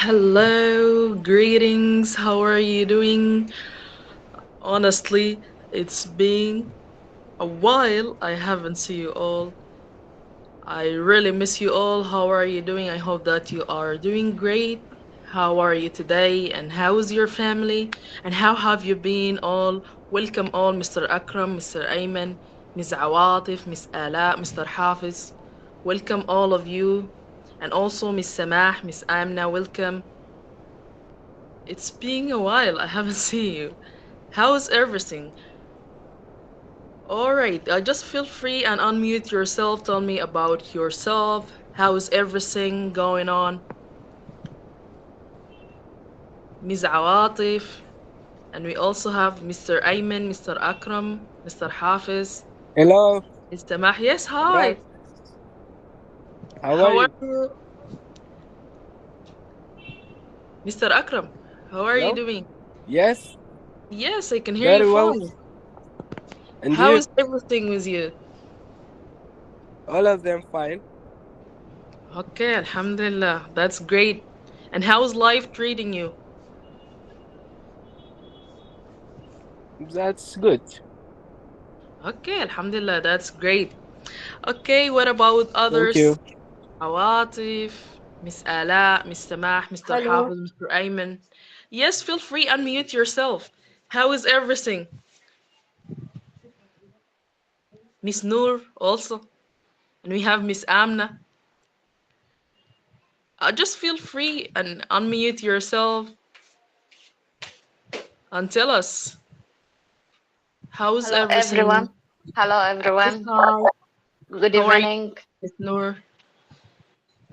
Hello, greetings. How are you doing? Honestly, it's been a while. I haven't seen you all. I really miss you all. How are you doing? I hope that you are doing great. How are you today? And how is your family? And how have you been all? Welcome all, Mr. Akram, Mr. Ayman, Ms. Awatif, Miss Ala, Mr. Hafiz. Welcome all of you. And also Miss Samah, Miss Amna, welcome. It's been a while. I haven't seen you. How's everything? All right, just feel free and unmute yourself. Tell me about yourself. How's everything going on? Ms. Awatif. And we also have Mr. Ayman, Mr. Akram, Mr. Hafiz, Hello, Mr. Mah. Yes, hi. Abrar. How are How are you? you? Mr. Akram, how are you Hello? doing? Yes, Yes, I can hear you very well. fine. And How you? is everything with you? All of them fine. Okay, Alhamdulillah. That's great. And how's life treating you? That's good. Okay, Alhamdulillah, that's great. Okay, what about Thank others? you. Awatif, Miss Ala, Miss Samah, Mr. Hello, Hafiz, Mr. Ayman. Yes, feel free, unmute yourself. How is everything? Miss Noor also. And we have Miss Amna. Just feel free and unmute yourself and tell us how's hello everyone. everything. Hello Yes, everyone. hi. Good How are you, evening, Miss Noor?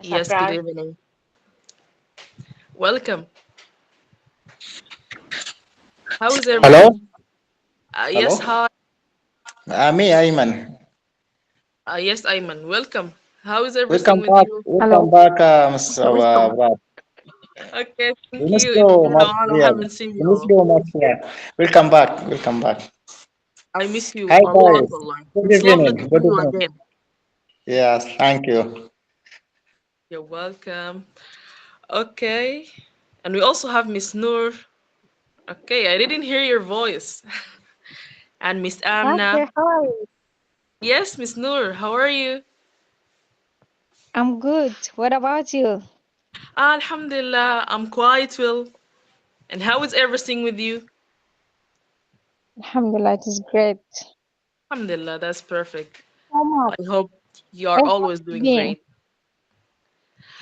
Yes, good Sabrar. evening. Welcome. How is Hello, everything? Yes, hello. hi. Me, Ayman. Yes, Ayman. Welcome. How is everything Welcome with back. you? Welcome back, Mr. Brad. Okay, We thank miss you. you It's been a much while. I here. haven't seen We you miss all. you much here. Welcome back. Welcome back. I miss you Hi, a lot, guys. Allah. Good It's lovely evening. to see Good you evening. again. Yes, thank you. You're welcome. Okay. And we also have Miss Noor. Okay, I didn't hear your voice. And Miss Amna. Okay, hi. Yes, Miss Noor, how are you? I'm good. What about you? Alhamdulillah, I'm quite well. And how is everything with you? Alhamdulillah, it is great. Alhamdulillah, that's perfect. So much. I hope you are Where have always you doing been? great.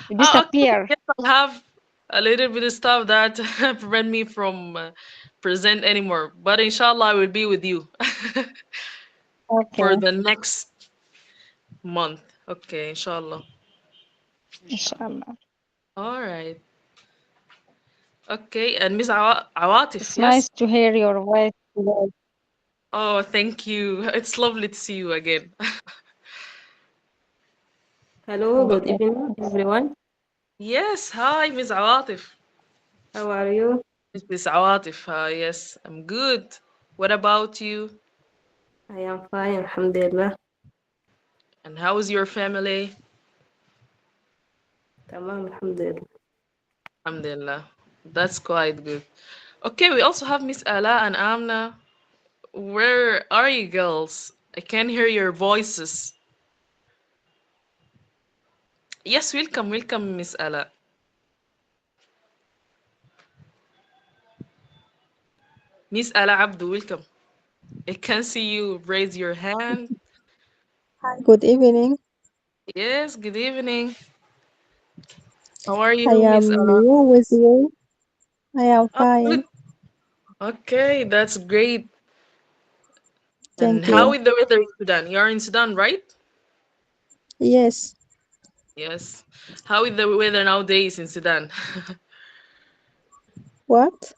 You Okay, disappear. yes, I have a little bit of stuff that prevent me from present anymore. But inshallah, I will be with you for Okay, the next month. Okay, inshallah. inshallah. All right. Okay, and Miss Awatif, It's nice yes? to hear your voice today. Oh, thank you. It's lovely to see you again. Hello, good Okay. evening everyone. Yes, hi, Miss Awatif. How are you? Miss Awatif, yes, I'm good. What about you? I am fine, Alhamdulillah. And how is your family? Tamam, Alhamdulillah. Alhamdulillah. That's quite good. Okay, we also have Miss Ala and Amna. Where are you girls? I can't hear your voices. Yes, welcome, welcome, Miss Ala. Miss Ala Abdu, welcome. I can see you raise your hand. Hi, good evening. Yes, good evening. How are I you, Miss am Ala? new with you. I am Oh, good. fine. Okay, that's great. And Thank how you. is the weather in Sudan? You're in Sudan, right? Yes. Yes. How is the weather nowadays in Sudan? What?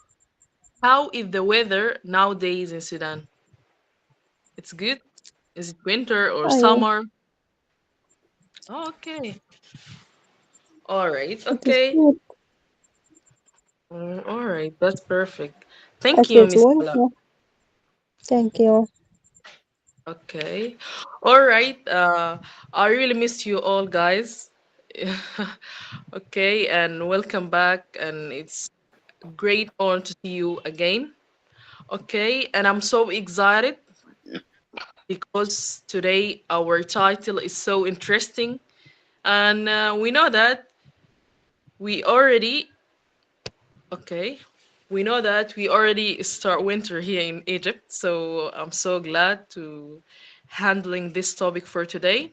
How is the weather nowadays in Sudan? It's good? Is it winter or I, summer? Oh, okay. All right. it is Okay. good. All right. That's perfect. Thank It you, is Miss Ella. winter. Thank you. Okay. All right. I really miss you all, guys. Okay, and welcome back, and it's great honor to see you again. Okay, and I'm so excited because today our title is so interesting, and we know that we already okay, we know that we already start winter here in Egypt, so I'm so glad to handling this topic for today.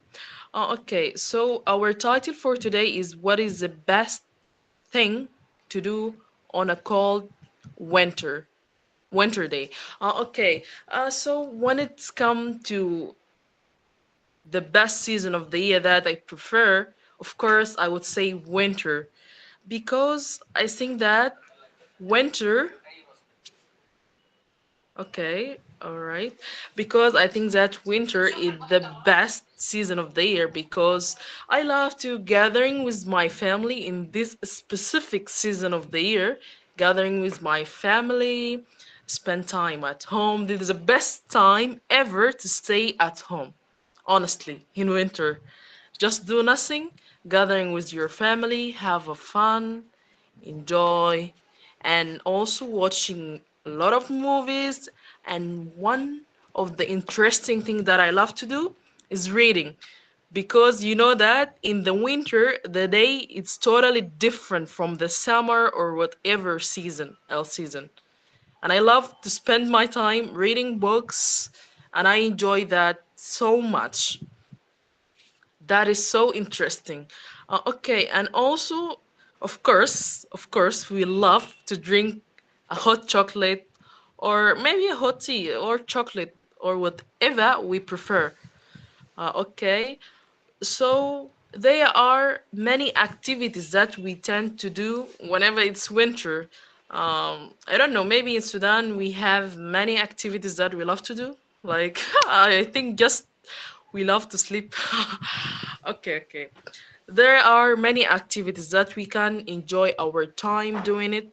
Okay, so our title for today is what is the best thing to do on a cold winter day. Okay, so when it's come to the best season of the year that I prefer, of course I would say winter because I think that winter. Okay, all right. Because I think that winter is the best season of the year because I love to gathering with my family in this specific season of the year, gathering with my family, spend time at home. This is the best time ever to stay at home. Honestly, in winter, just do nothing, gathering with your family, have a fun, enjoy, and also watching a lot of movies. And one of the interesting things that I love to do is reading because you know that in the winter the day it's totally different from the summer or whatever season else season. And I love to spend my time reading books and I enjoy that so much. That is so interesting. Okay, and also, of course, we love to drink a hot chocolate or maybe a hot tea or chocolate or whatever we prefer. Okay, so there are many activities that we tend to do whenever it's winter. I don't know, maybe in Sudan we have many activities that we love to do. Like, I think just we love to sleep. Okay. There are many activities that we can enjoy our time doing it.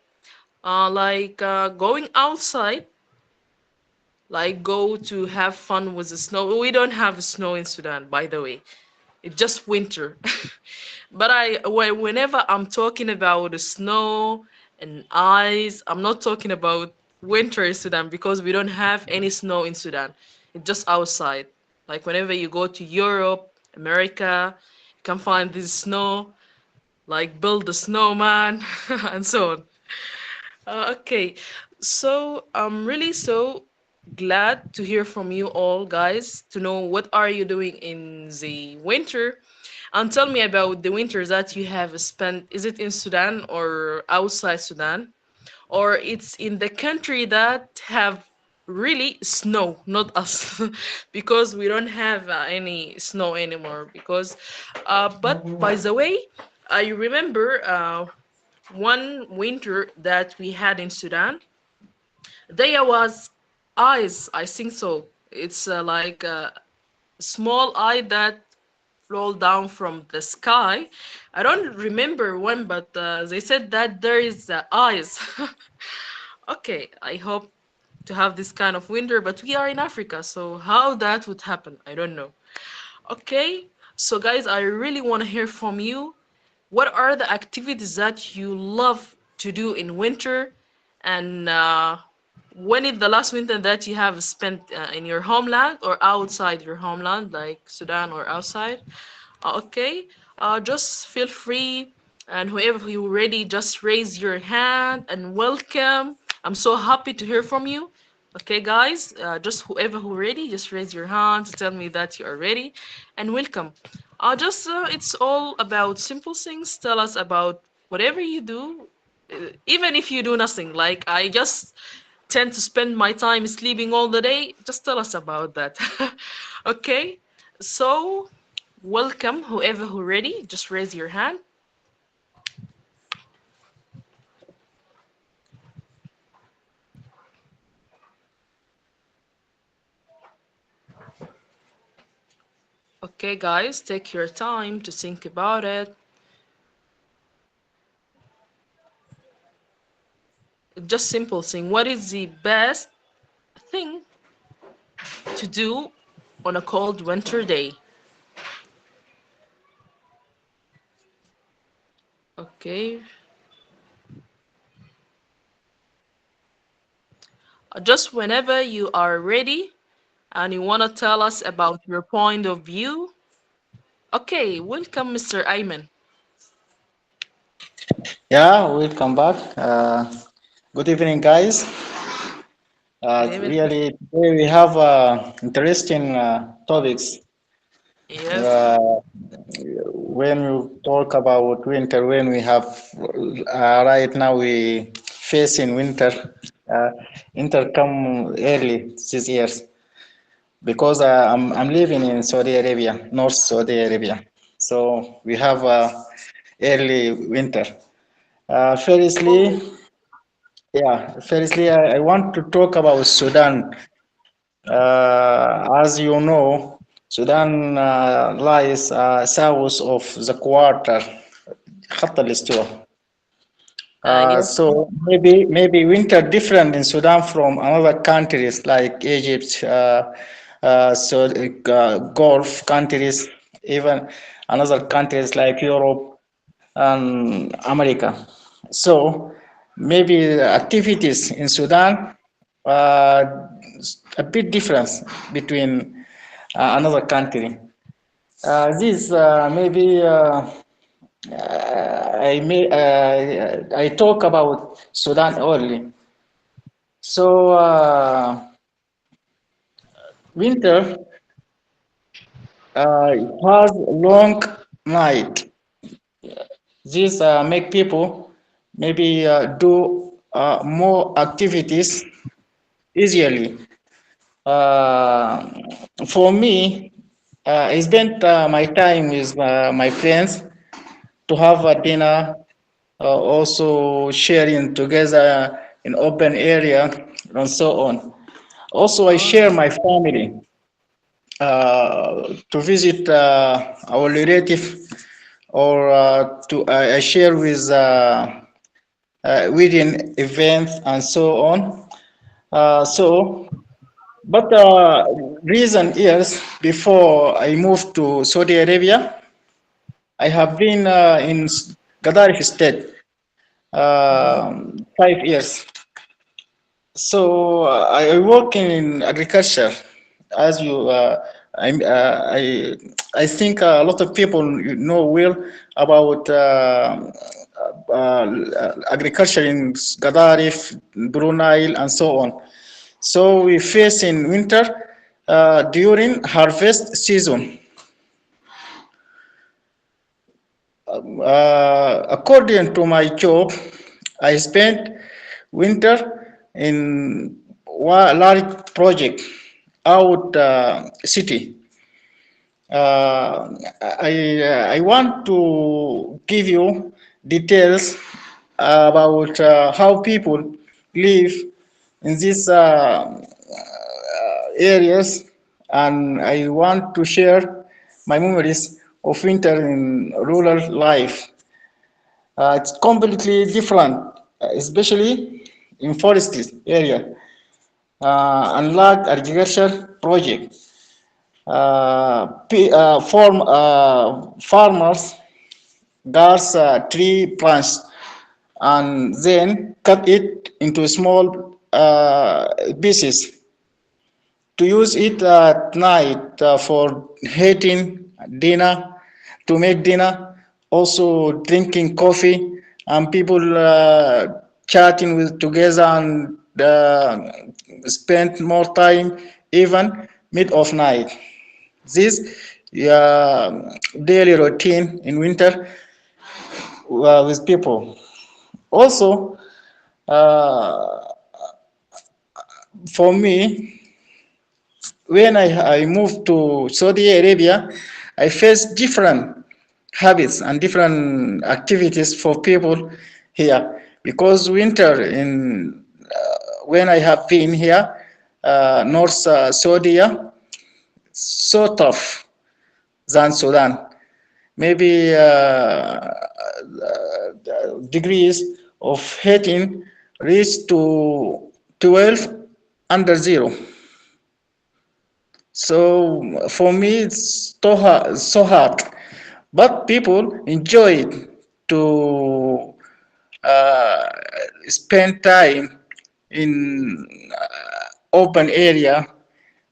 Like going outside, like go to have fun with the snow. We don't have snow in Sudan, by the way. It's just winter. But whenever I'm talking about the snow and ice, I'm not talking about winter in Sudan because we don't have any snow in Sudan. It's just outside. Like whenever you go to Europe, America, you can find this snow, like build a snowman and so on. Okay, so I'm really so glad to hear from you all, guys, to know what are you doing in the winter, and tell me about the winter that you have spent. Is it in Sudan or outside Sudan, or it's in the country that have really snow, not us, because we don't have any snow anymore. Because, but by the way, I remember one winter that we had in Sudan, there was ice. I think so. It's like a small eye that roll down from the sky. I don't remember when, but they said that there is ice. Okay, I hope to have this kind of winter, but we are in Africa, so how that would happen, I don't know. Okay, so guys, I really want to hear from you. What are the activities that you love to do in winter? And when is the last winter that you have spent in your homeland or outside your homeland, like Sudan or outside? Okay, just feel free, and whoever you ready, just raise your hand and welcome. I'm so happy to hear from you. Okay, guys, just whoever who ready, just raise your hand to tell me that you are ready, and welcome. Just it's all about simple things. Tell us about whatever you do, even if you do nothing. Like I just tend to spend my time sleeping all the day. Just tell us about that. Okay, so welcome, whoever who ready, just raise your hand. Okay, guys, take your time to think about it. Just simple thing. What is the best thing to do on a cold winter day? Okay. Just whenever you are ready and you want to tell us about your point of view. Okay, welcome, Mr. Ayman. Yeah, welcome back. Good evening, guys. Good evening. Really, today we have interesting topics. Yes. Uh, when you talk about winter, when we have right now we facing winter, uh, winter come early this years because I'm living in Saudi Arabia, North Saudi Arabia. So we have early winter. Firstly, Oh, I want to talk about Sudan. As you know, Sudan lies south of the quarter, خط الاستواء. yes. So maybe winter different in Sudan from other countries like Egypt, Gulf countries, even another countries like Europe and America. So maybe the activities in Sudan a bit difference between another country. This maybe I talk about Sudan only. So winter it has long night. This make people maybe do more activities easily. Uh, for me, I spent my time with my friends to have a dinner, also sharing together in open area and so on. Also, I Oh, share my family to visit our relative or to I share with within events and so on. So, but recent years before I moved to Saudi Arabia, I have been in Gadarif state mm-hmm. 5 years. So I work in agriculture, as you. I think a lot of people know well about agriculture in Gadarif, Brunei, and so on. So we face in winter during harvest season. According to my job, I spent winter in large project out city. I want to give you details about how people live in these areas, and I want to share my memories of winter in rural life. It's completely different, especially in forest area and large agriculture project. Farmers guards tree branch and then cut it into small pieces to use it at night for heating dinner, to make dinner, also drinking coffee, and people chatting with together and spend more time even mid of night. This daily routine in winter with people. Also, uh, for me, when I moved to Saudi Arabia, I faced different habits and different activities for people here because winter in when I have been here, North Saudi, so tough than Sudan. Maybe degrees of heating reach to 12 under zero. So for me, it's so hard, but people enjoy it to uh, spend time in open area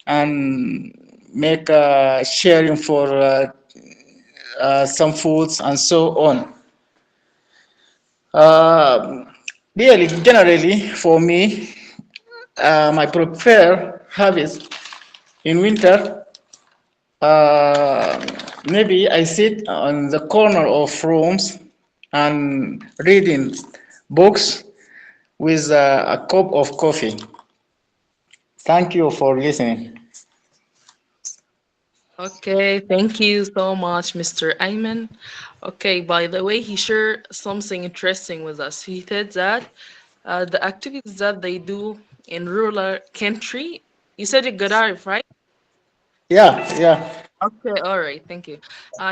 and make sharing for some foods and so on. Uh, Really, generally, for me, my preferred habits in winter, uh, maybe I sit on the corner of rooms and reading books with a cup of coffee. Thank you for listening. Okay, thank you so much, Mr. Ayman. Okay, by the way, he shared something interesting with us. He said that the activities that they do in rural country, you said it Gadarif, right? Yeah, yeah. Okay, all right, thank you.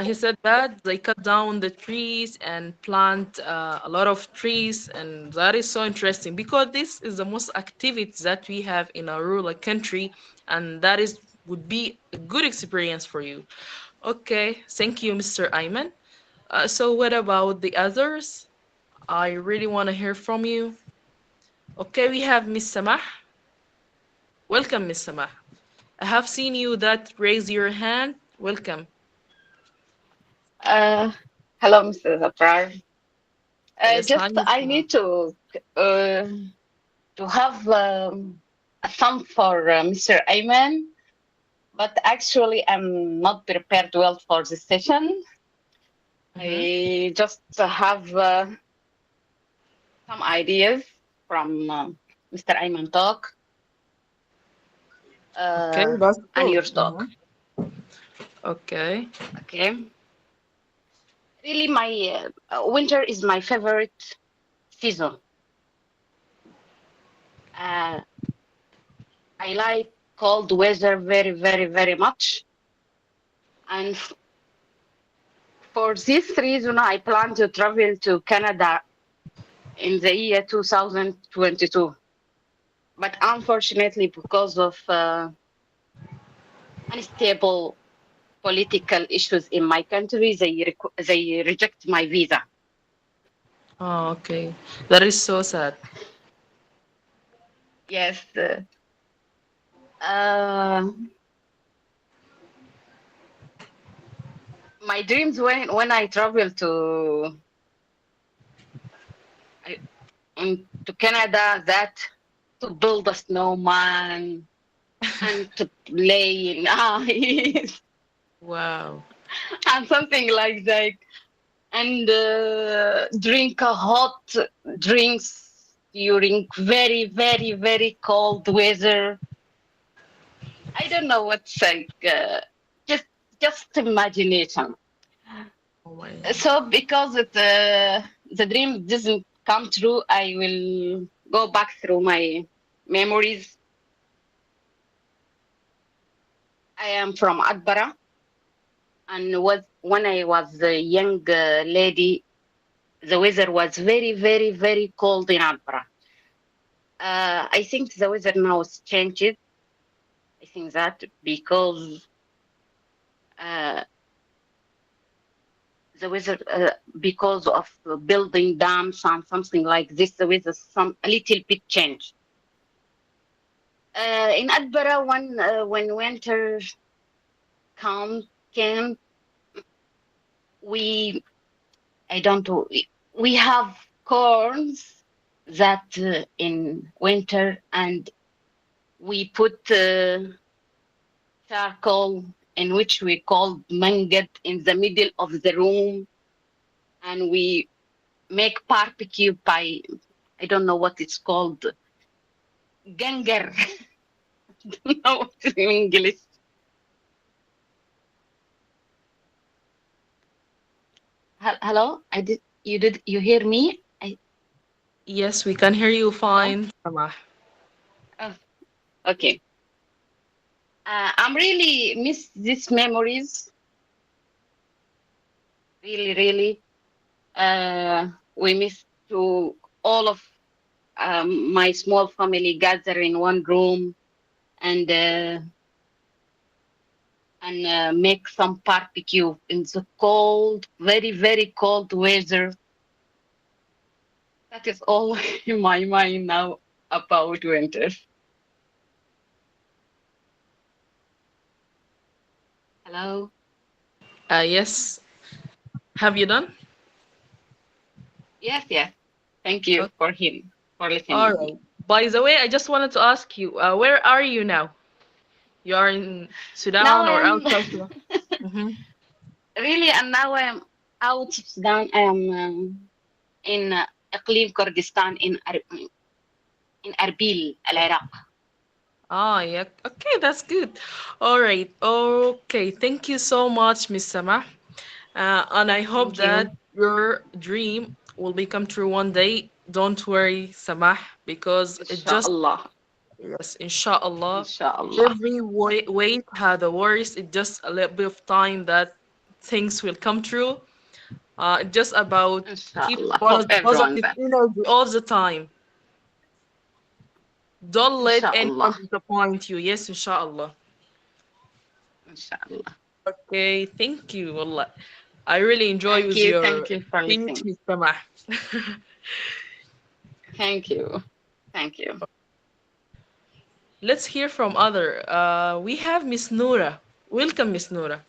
He said that they cut down the trees and plant a lot of trees, and that is so interesting because this is the most activities that we have in a rural country, and that is would be a good experience for you. Okay, thank you, Mr. Ayman. So, what about the others? I really want to hear from you. Okay, we have Miss Samah. Welcome, Miss Samah. I have seen you that raise your hand. Welcome. Uh, Hello, Mr. Zaprar. Yes, hi, Just Miss I Samah. need uh, to have a sum for Mr. Ayman, but actually I'm not prepared well for this session. Mm-hmm. I just have some ideas from Mr. Ayman talk Okay, uh, that's and cool. your talk. Mm-hmm. Okay. Okay, really, my winter is my favorite season. Uh, I like cold weather very, very, very much. And for this reason, I plan to travel to Canada in the year 2022. But unfortunately, because of unstable political issues in my country, they reject my visa. Oh, okay. That is so sad. Yes. Uh, my dreams when I travel I, to Canada, that to build a snowman and to play in ice Wow. and something like that, and drink a hot drinks during very, very, very cold weather. I don't know what's like. Just, just imagination. Oh my. So because the dream doesn't come true, I will go back through my memories. I am from Adbara, and was when I was a young lady, the weather was very, very, very cold in Adbara. I think the weather now has changed. I think that because uh, the weather, because of building dams and something like this, the weather some a little bit changed. In Adbara, when winter come came, we I don't know. We have corns that in winter, and we put charcoal in which we call mangat in the middle of the room, and we make barbecue by I don't know what it's called, ganger. Don't know what in English. Hello, did you hear me? Yes, we can hear you Hello. fine, Samah. Oh, okay. I'm really miss these memories. Really, really. We miss to all of my small family gather in one room and make some barbecue in the cold, very, very cold weather. That is all in my mind now about winter. Hello. Yes. Have you done? Yes, yes. Thank you for him for All listening me. right. By the way, I just wanted to ask you, where are you now? You are in Now Sudan I or am outside Sudan? Mm-hmm. really, and now I am out of Sudan. I am in إقليم Kurdistan in Arbil, Iraq. Ah, yeah. Okay, that's good. All right. Okay. Thank you so much, Miss Sama. And I hope Thank you. that your dream will become true one day. Don't worry, Samah, because it just, Inshallah. yes, inshallah, Inshallah. every wait had a worries. It's just a little bit of time that things will come true. Just about keep Inshallah. Hope everyone positive that. energy all the time. Don't let anyone Inshallah. disappoint you. Yes, inshallah. Inshallah. Okay, thank you. Wallah. I really enjoy Thank with you. your Thank you for speech, listening. Miss Samah. Thank you. Thank you. Let's hear from other. We have Miss Noura. Welcome, Miss Noura.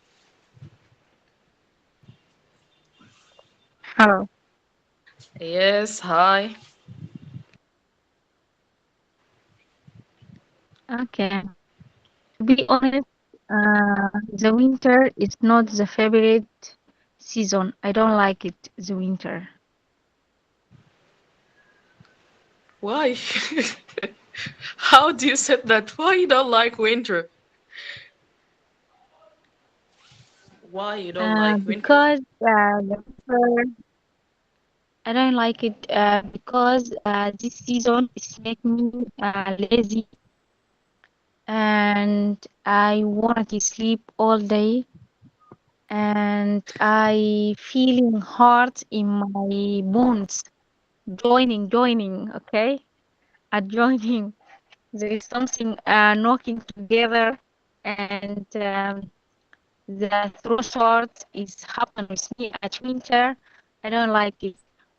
Hello. Yes, hi. Okay. To be honest, the winter is not the favorite season. I don't like it, the winter. Why? How do you say that? Why you don't like winter? Why you don't like winter? Because the winter, I don't like it because this season is make me lazy and I want to sleep all day and I feeling hard in my bones. Joining, okay? Adjoining. There is something knocking together, and the throat short is happen with me at winter. I don't like it.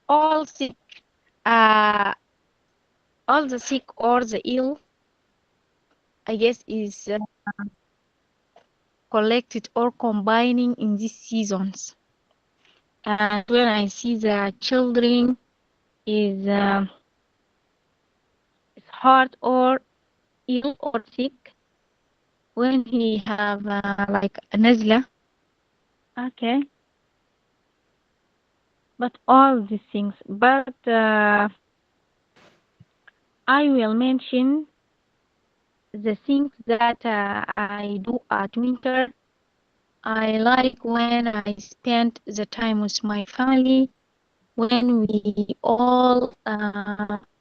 All sick, uh, all the sick or the ill, I guess, is collected or combining in these seasons. And when I see the children is hard or ill or sick, when he have like a nazla, okay, but all these things. But I will mention the things that I do at winter. I like when I spend the time with my family, when we all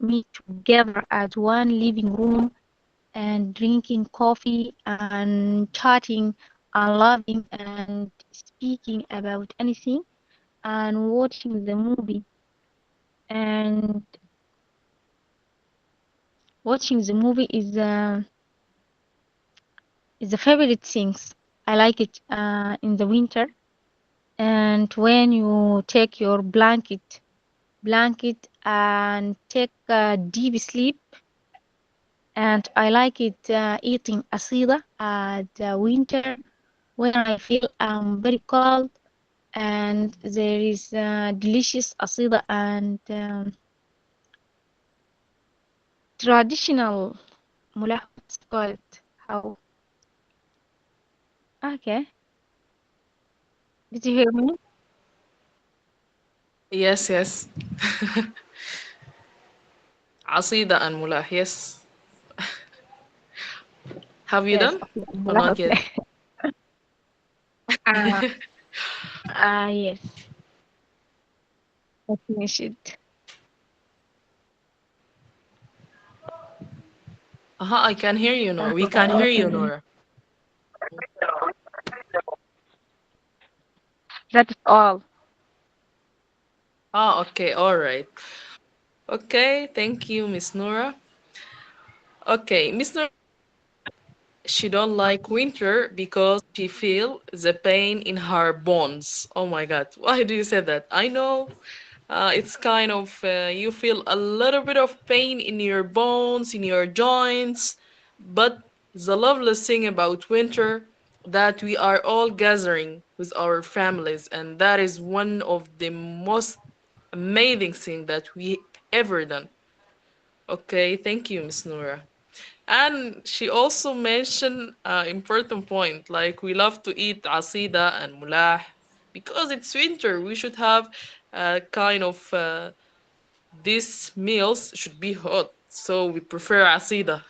meet together at one living room and drinking coffee and chatting and laughing and speaking about anything and watching the movie. And watching the movie is the favorite things. I like it in the winter. And when you take your blanket and take a deep sleep. And I like it eating asida at the winter when I feel I'm very cold and there is delicious asida and traditional mulah. What's called? How? Okay. Did you hear me? Yes, yes. Asida and Mullah, yes. Have you Yes. done? Okay. Or Mulah. not yet? Okay. Uh, yes. I finished it. I can hear you, Nora. We can hear you, Okay. Nora. That is all. Okay, all right. Okay, thank you, Miss Nora. Okay, Miss Nora, she don't like winter because she feel the pain in her bones. Oh my God, why do you say that? I know It's kind of you feel a little bit of pain in your bones, in your joints. But the lovely thing about winter that we are all gathering with our families, and that is one of the most amazing thing that we ever done. Okay, thank you, Miss Nora. And she also mentioned an important point, like we love to eat asida and mulah because it's winter. We should have kind of these meals should be hot, so we prefer asida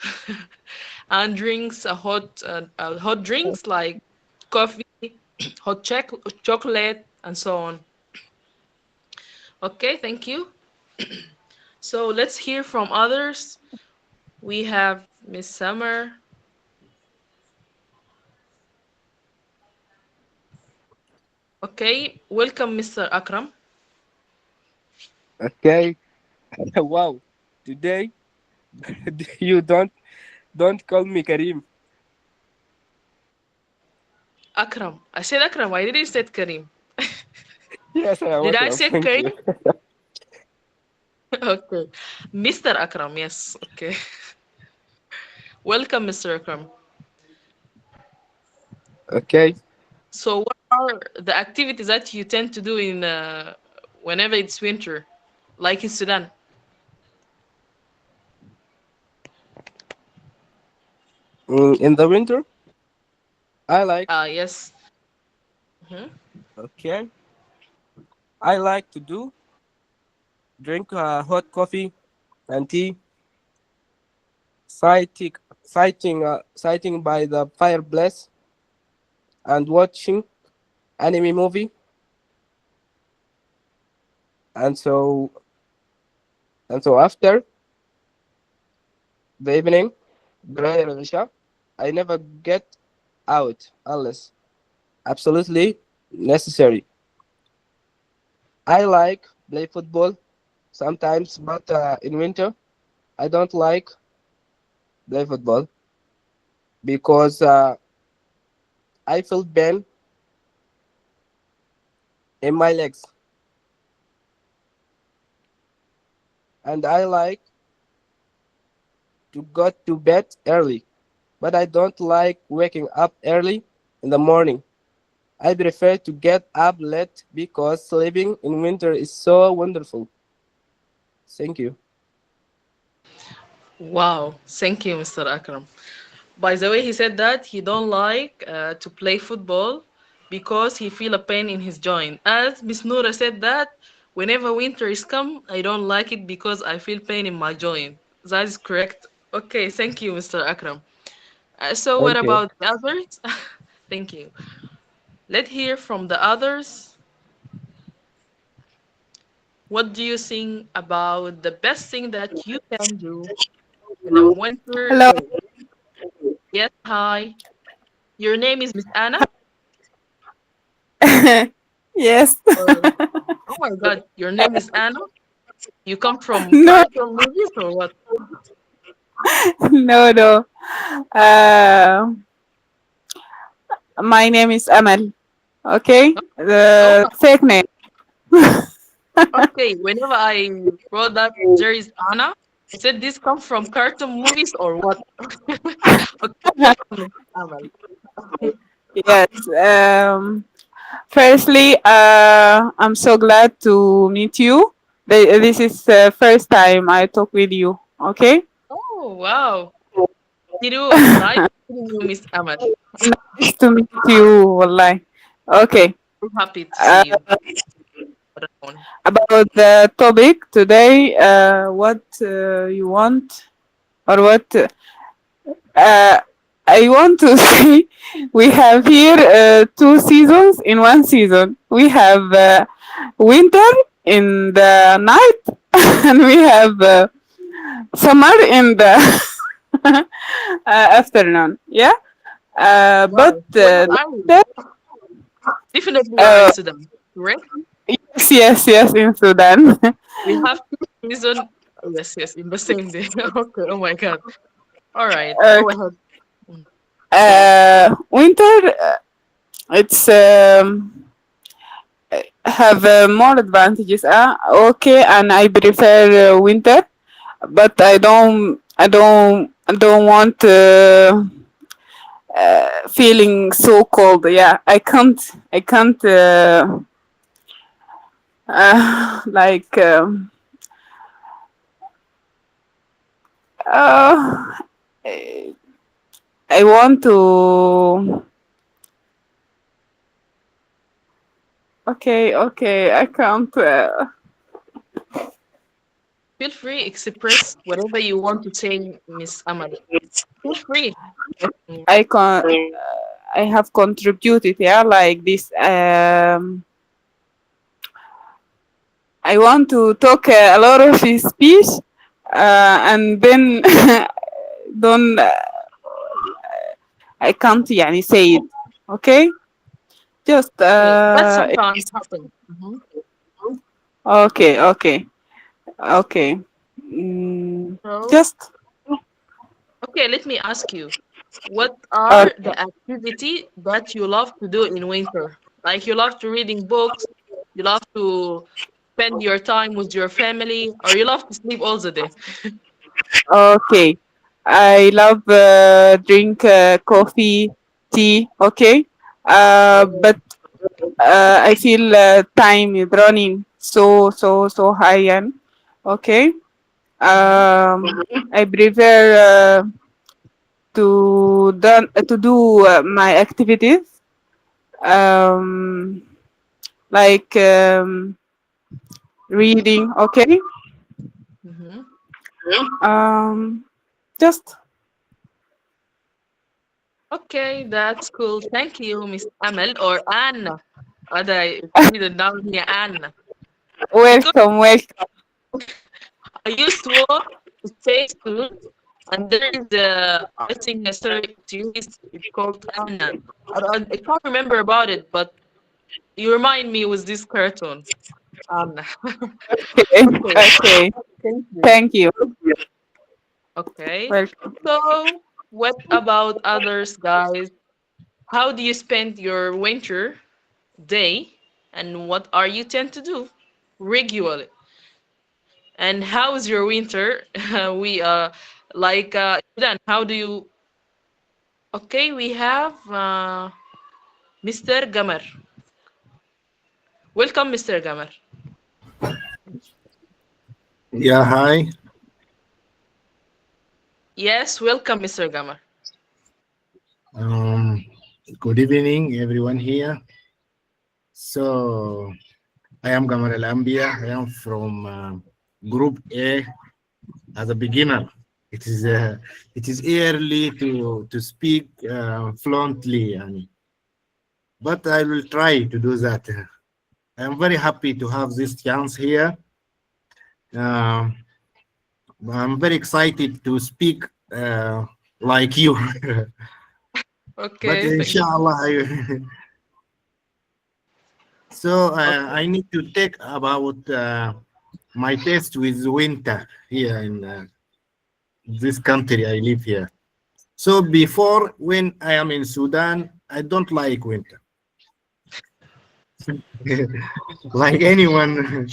and drinks, hot drinks like coffee, chocolate, and so on. Okay, thank you. So let's hear from others. We have Miss Summer. Okay, welcome, Mr. Akram. Okay. Wow. Today you don't call me Karim. Akram. I said Akram. I didn't say Karim. Yes, I am Did I Akram. say Thank you. Karim? Okay. Mr. Akram, yes. Okay. Welcome, Mr. Akram. Okay. So, what are the activities that you tend to do in whenever it's winter, like in Sudan? In the winter, I like. Yes. Hmm. Okay. I like to do drink hot coffee and tea, sighting, sighting by the fireplace, and watching anime movie. And so after the evening, prayer Isha, I never get out unless absolutely necessary. I like play football sometimes, but in winter I don't like play football because I feel pain in my legs, and I like to go to bed early, but I don't like waking up early in the morning. I prefer to get up late because sleeping in winter is so wonderful. Thank you. Wow. Thank you, Mr. Akram. By the way, he said that he don't like to play football because he feel a pain in his joint. As Miss Noura said that whenever winter is come, I don't like it because I feel pain in my joint. That is correct. Okay, thank you, Mr. Akram. So what Thank you. about the others? Thank you. Let's hear from the others. What do you think about the best thing that you can do in a winter Hello. day? Yes, hi. Your name is Miss Anna? Yes. Or oh my God, your name is Anna? You come from No, cartoon movies or what? no, no. Uh, my name is Amal. Okay, Oh, the fake name. okay. Whenever I wrote that there is Anna, I said this comes from cartoon movies or what? Okay, welcome, Miss Amal. Yes. Firstly, I'm so glad to meet you. This is the first time I talk with you. Okay. Oh wow. You do nice meeting you, Miss Amal. Nice to meet you. Wallahi. Okay. So happy to see Uh, you around. about the topic today, what you want or what? Uh, I want to say we have here two seasons in one season. We have winter in the night, and we have summer in the afternoon. Yeah, but Wow. Where are you? winter, Definitely you are in uh, Sudan, correct? yes, yes, yes, in Sudan. We have two season. Yes, yes, in the same day. Okay. Oh my God. All right. uh, Go ahead. Mm. winter, it's have more advantages. Okay, and I prefer winter, but I don't want feeling so cold. Yeah, I can't like uh, I want to. Okay, I can't. Feel free, express whatever you want to say, Miss Amal. Feel free. Mm. I can. I have contributed. Yeah, like this. I want to talk a lot of speech, and then don't. I can't يعني say it. Okay, just Okay, that sometimes happens. Mhm. okay. So, Just okay, let me ask you, what are okay. the activity that you love to do in winter? Like you love to reading books, you love to spend your time with your family, or you love to sleep all the day? Okay. I love drink coffee, tea. Okay. Oh. But I feel time is running so high. And okay. Mm-hmm. I prefer to do my activities. Um, like reading. Okay. Mm-hmm. Um, just Okay, that's cool. Thank you, Miss Amal or Anna. I see the down here, Anna. Because welcome. I used to work to stay school, and there is I think a series it's called Anna. I can't remember about it, but you remind me with this cartoon, Anna. Okay. Okay, Okay. thank you. Thank you. Okay, Welcome. so what about others, guys? How do you spend your winter day, and what are you tend to do regularly? And how is your winter? We like Sudan. How do you? Okay, we have Mr. Gamer. Welcome, Mr. Gamer. Yeah, hi. Yes, welcome, Mr. Gamer. Um, Good evening, everyone here. So, I am Gamal Alambia. I am from Group A as a beginner. It is early to speak fluently, but I will try to do that. I am very happy to have this chance here. Um I'm very excited to speak like you, but Okay, thank you. inshallah, so Okay. I need to take about my test with winter here in this country I live here. So before, when I am in Sudan, I don't like winter, like anyone.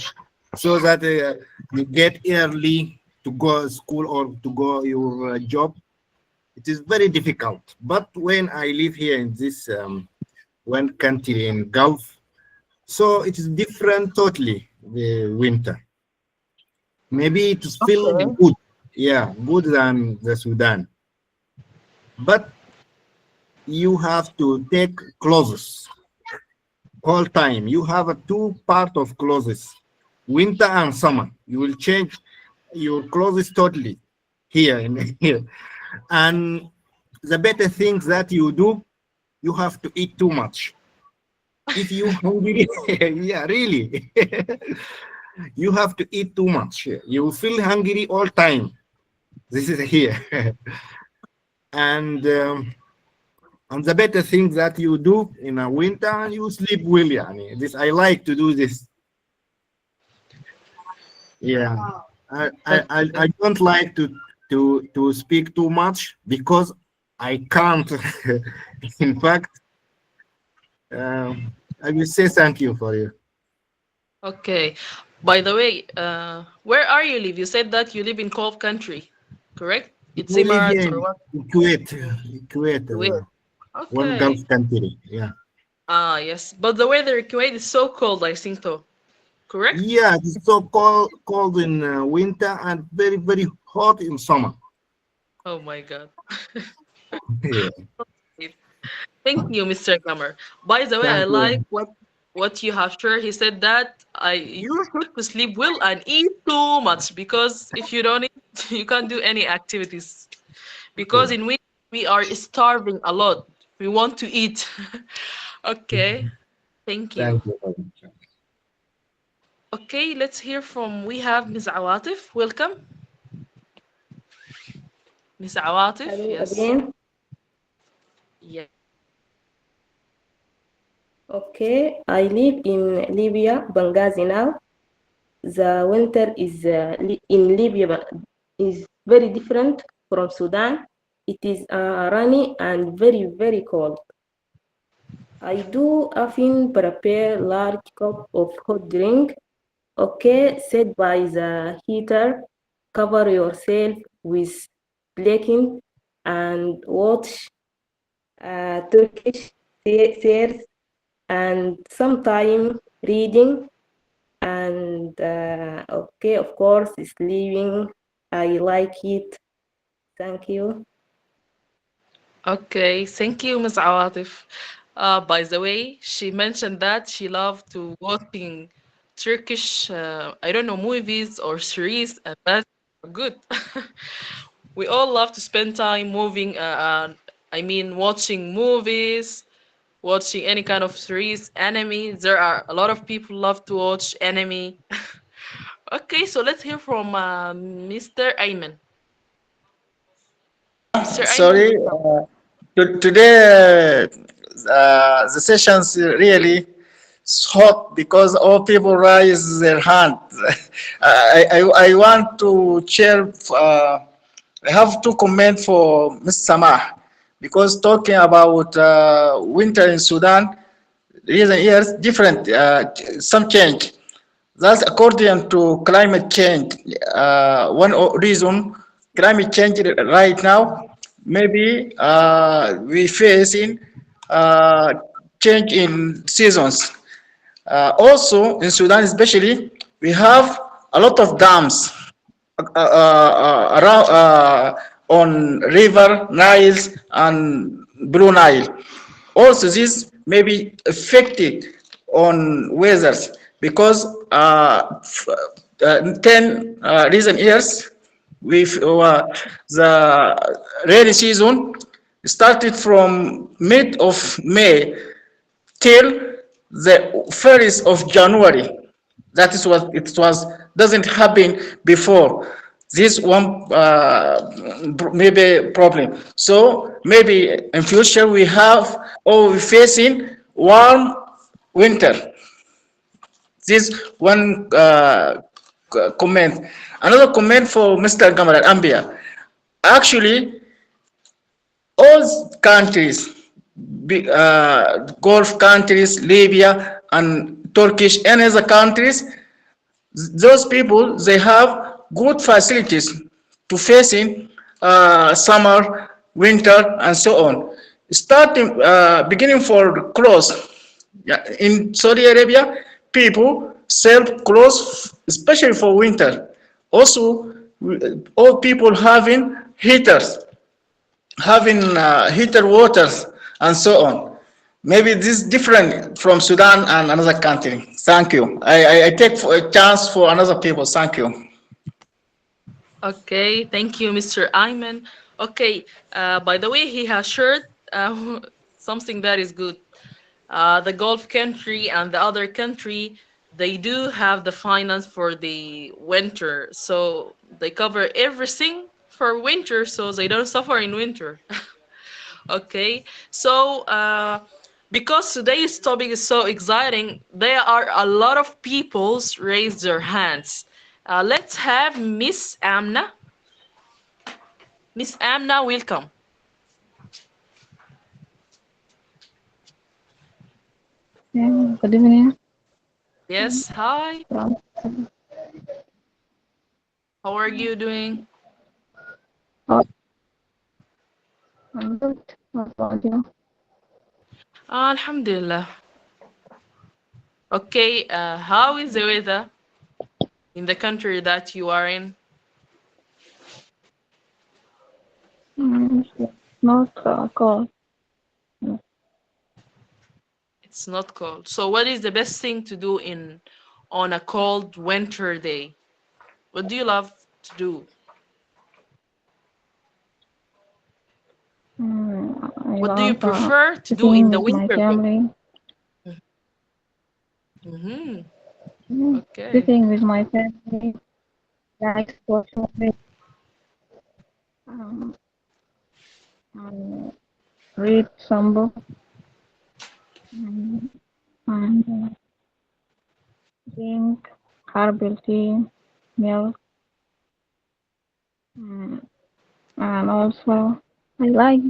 So that you get early to go school or to go your job, it is very difficult. But when I live here in this one country in Gulf, so it is different totally the winter. Maybe it feel Okay. good, yeah, good than the Sudan. But you have to take clothes all time. You have a two part of clothes, winter and summer. You will change your clothes totally here in here. And the better things that you do, you have to eat too much. If you hungry, yeah, really, you have to eat too much. You feel hungry all time. This is here. and and the better thing that you do in a winter, you sleep well. Yani. This I like to do this. Yeah, I Okay. don't like to speak too much because I can't. In fact, I will say thank you for you. Okay. By the way, where are you live? You said that you live in Gulf country, correct? It's We live Emirates here or what? in Kuwait. Kuwait, Kuwait. one Gulf Okay. country. Yeah. Ah, yes. But the weather in Kuwait is so cold, I think so. Correct? Yeah, it's so cold in winter and very, very hot in summer. Oh my God. Yeah. Thank you, Mr. Gamer. By the way, I Thank like you. what you have shared. He said that you should to sleep well and eat too much because if you don't eat, you can't do any activities. Because Yeah. in winter we are starving a lot. We want to eat. Okay, thank you. Thank you very much. Okay, let's hear from we have Ms. Awatif. Welcome, Ms. Awatif. Hello Yes. again. Yeah. Okay, I live in Libya, Benghazi now. The winter in Libya is very different from Sudan. It is rainy and very, very cold. I do often prepare large cup of hot drink. Okay, set by the heater. Cover yourself with blanket and watch Turkish series and sometime reading and okay, of course, sleeping. I like it. Thank you. Okay, thank you, Ms. Awatif. By the way, she mentioned that she loved to watching Turkish, I don't know, movies or series, and that's good. We all love to spend time I mean, watching movies, watching any kind of series, anime. There are a lot of people love to watch anime. Okay, so let's hear from Mr. Ayman. Mr. Ayman, Sorry, welcome. today the sessions really hot because all people raise their hand. I want to share. I have to comment for Ms. Samah because talking about winter in Sudan, reason is different. Some change. That's according to climate change. One reason climate change right now, maybe we facing uh, change in seasons. Also in Sudan, especially, we have a lot of dams around on river Niles and Blue Nile. Also, this may be affected on weathers because 10 recent years with the rainy season started from mid of May till the 1st of January. That is what it was, doesn't happen before. This one maybe problem. So maybe in future we have or we facing warm winter. This one comment. Another comment for Mr. Gamal Ambia. Actually, all countries, Gulf countries, Libya, and Turkish and other countries, those people they have good facilities to facing summer, winter, and so on. Starting beginning for clothes, yeah, in Saudi Arabia, people sell clothes especially for winter. Also, all people having heaters, having heater waters, and so on. Maybe this is different from Sudan and another country. Thank you. I take for a chance for another people. Thank you. Okay, thank you, Mr. Ayman. Okay, by the way, he has shared something that is good. The Gulf country and the other country, they do have the finance for the winter, so they cover everything for winter, so they don't suffer in winter. Okay, so because today's topic is so exciting, there are a lot of peoples raise their hands. Let's have Miss Amna. Miss Amna, welcome. Yeah, good evening. Yes, hi. From How are you doing? oh, I'm good. What about you? Alhamdulillah. Okay, how is the weather in the country that you are in? It's not cold. It's not cold. So what is the best thing to do in on a cold winter day? What do you love to do? I What do you love prefer to do in sitting the with my winter day? family. Mm-hmm. Mm, Okay. Sitting with my family, like watch movie, um, um, read some book, um, and drink herbal tea, milk, um, and also I like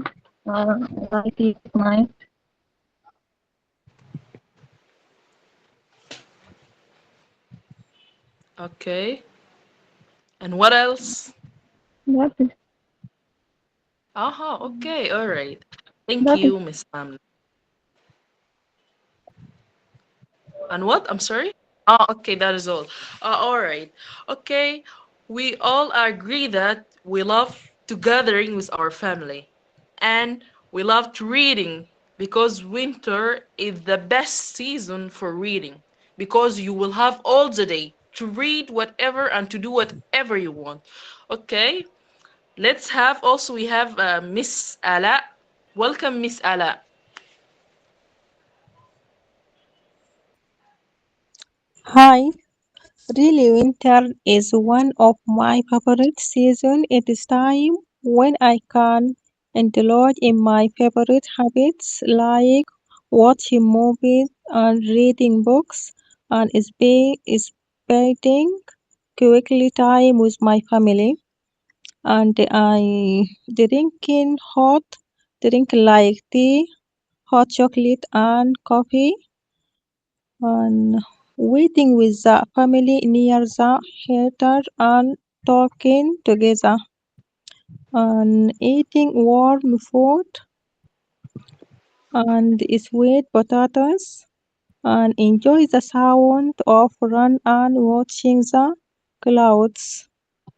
it at night. Okay. And what else? That is Aha, okay, all right. Thank that is you, Miss Amna. And what? I'm sorry? Ah, okay, that is all. All right. Okay, we all agree that we love to gathering with our family and we loved reading because winter is the best season for reading because you will have all the day to read whatever and to do whatever you want. Okay, let's have also we have Miss Ala. Welcome, Miss Ala. Hi. Really, winter is one of my favorite seasons. It is time when I can indulge in my favorite habits like watching movies and reading books and spending quickly time with my family. And I drinking hot drink like tea, hot chocolate and coffee and waiting with the family near the heater and talking together and eating warm food and sweet potatoes and enjoy the sound of rain and watching the clouds.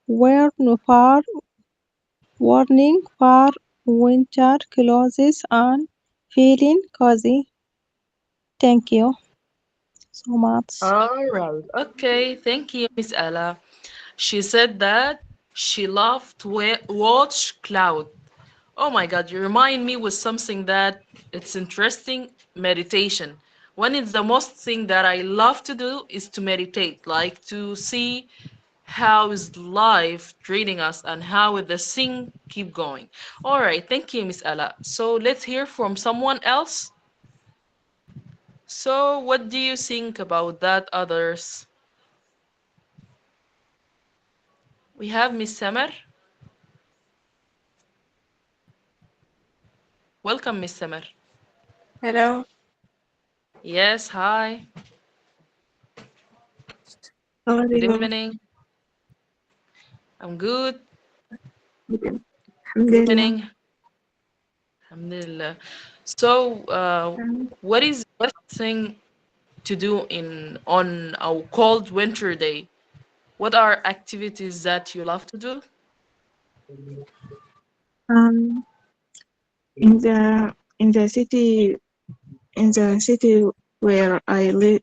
Wear far warning for winter clothes and feeling cozy. Thank you so much. All right. Okay. Thank you, Miss Ella. She said that she loved to watch cloud. Oh my God, you remind me with something that it's interesting, meditation. One is the most thing that I love to do is to meditate, like to see how is life treating us and how the thing keep going. All right, thank you, Miss Ella. So let's hear from someone else. So what do you think about that others? We have Miss Samar. Welcome, Miss Samar. Hello, Yes, hi. how are Good you? evening. I'm good. Good Alhamdulillah. evening. Alhamdulillah. So, what is the best thing to do in on a cold winter day? What are activities that you love to do? Um, in the city where I live,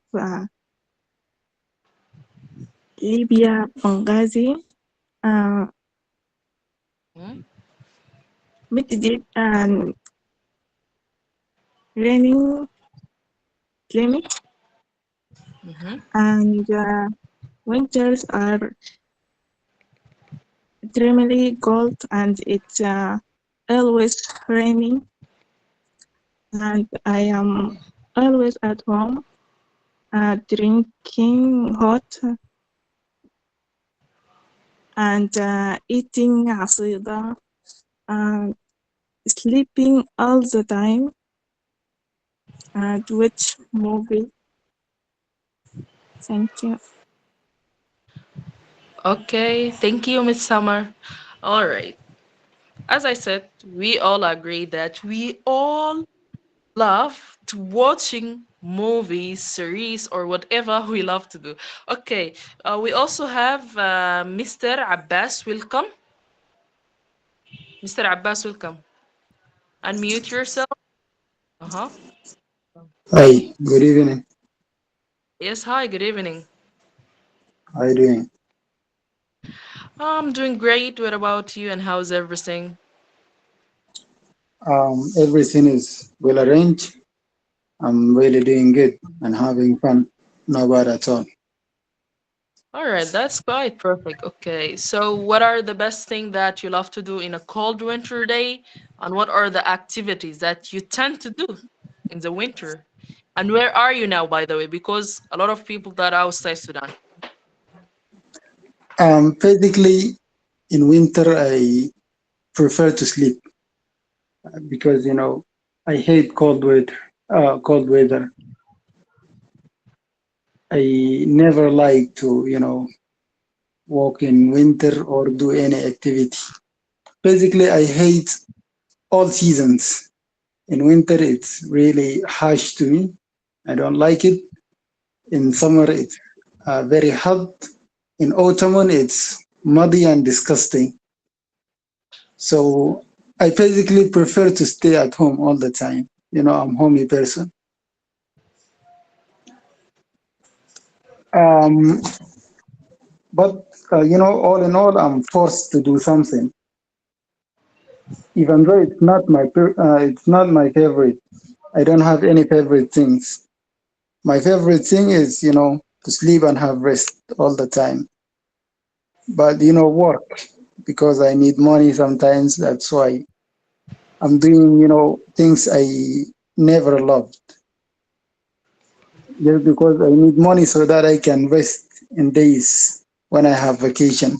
Libya, Benghazi, uh, Hmm? midday and raining climate, Mm-hmm. and winters are extremely cold, and it's always raining, and I am always at home, drinking hot and eating asida and sleeping all the time and watch movie. Thank you. Okay, thank you, Miss Summer. All right. As I said, we all agree that we all love to watching movies, series, or whatever we love to do. Okay, we also have Mr. Abbas. Welcome. Mr. Abbas, welcome. Unmute yourself. Uh-huh. Hi, good evening. Yes, hi, good evening. How are you doing? I'm doing great. What about you and how's everything? Everything is well arranged. I'm really doing good and having fun. No bad at all. All right, that's quite perfect. Okay, so what are the best thing that you love to do in a cold winter day, and what are the activities that you tend to do in the winter? And where are you now, by the way? Because a lot of people that are outside Sudan. Basically, in winter, I prefer to sleep because I hate cold weather. Cold weather. I never like to walk in winter or do any activity. Basically, I hate all seasons. In winter, it's really harsh to me. I don't like it. In summer, it's very hot. In autumn, it's muddy and disgusting. So I basically prefer to stay at home all the time. I'm a homey person. Um, but all in all, I'm forced to do something, even though it's not my favorite. I don't have any favorite things. My favorite thing is, to sleep and have rest all the time. But work because I need money sometimes. That's why I'm doing, things I never loved just because I need money so that I can rest in days when I have vacation.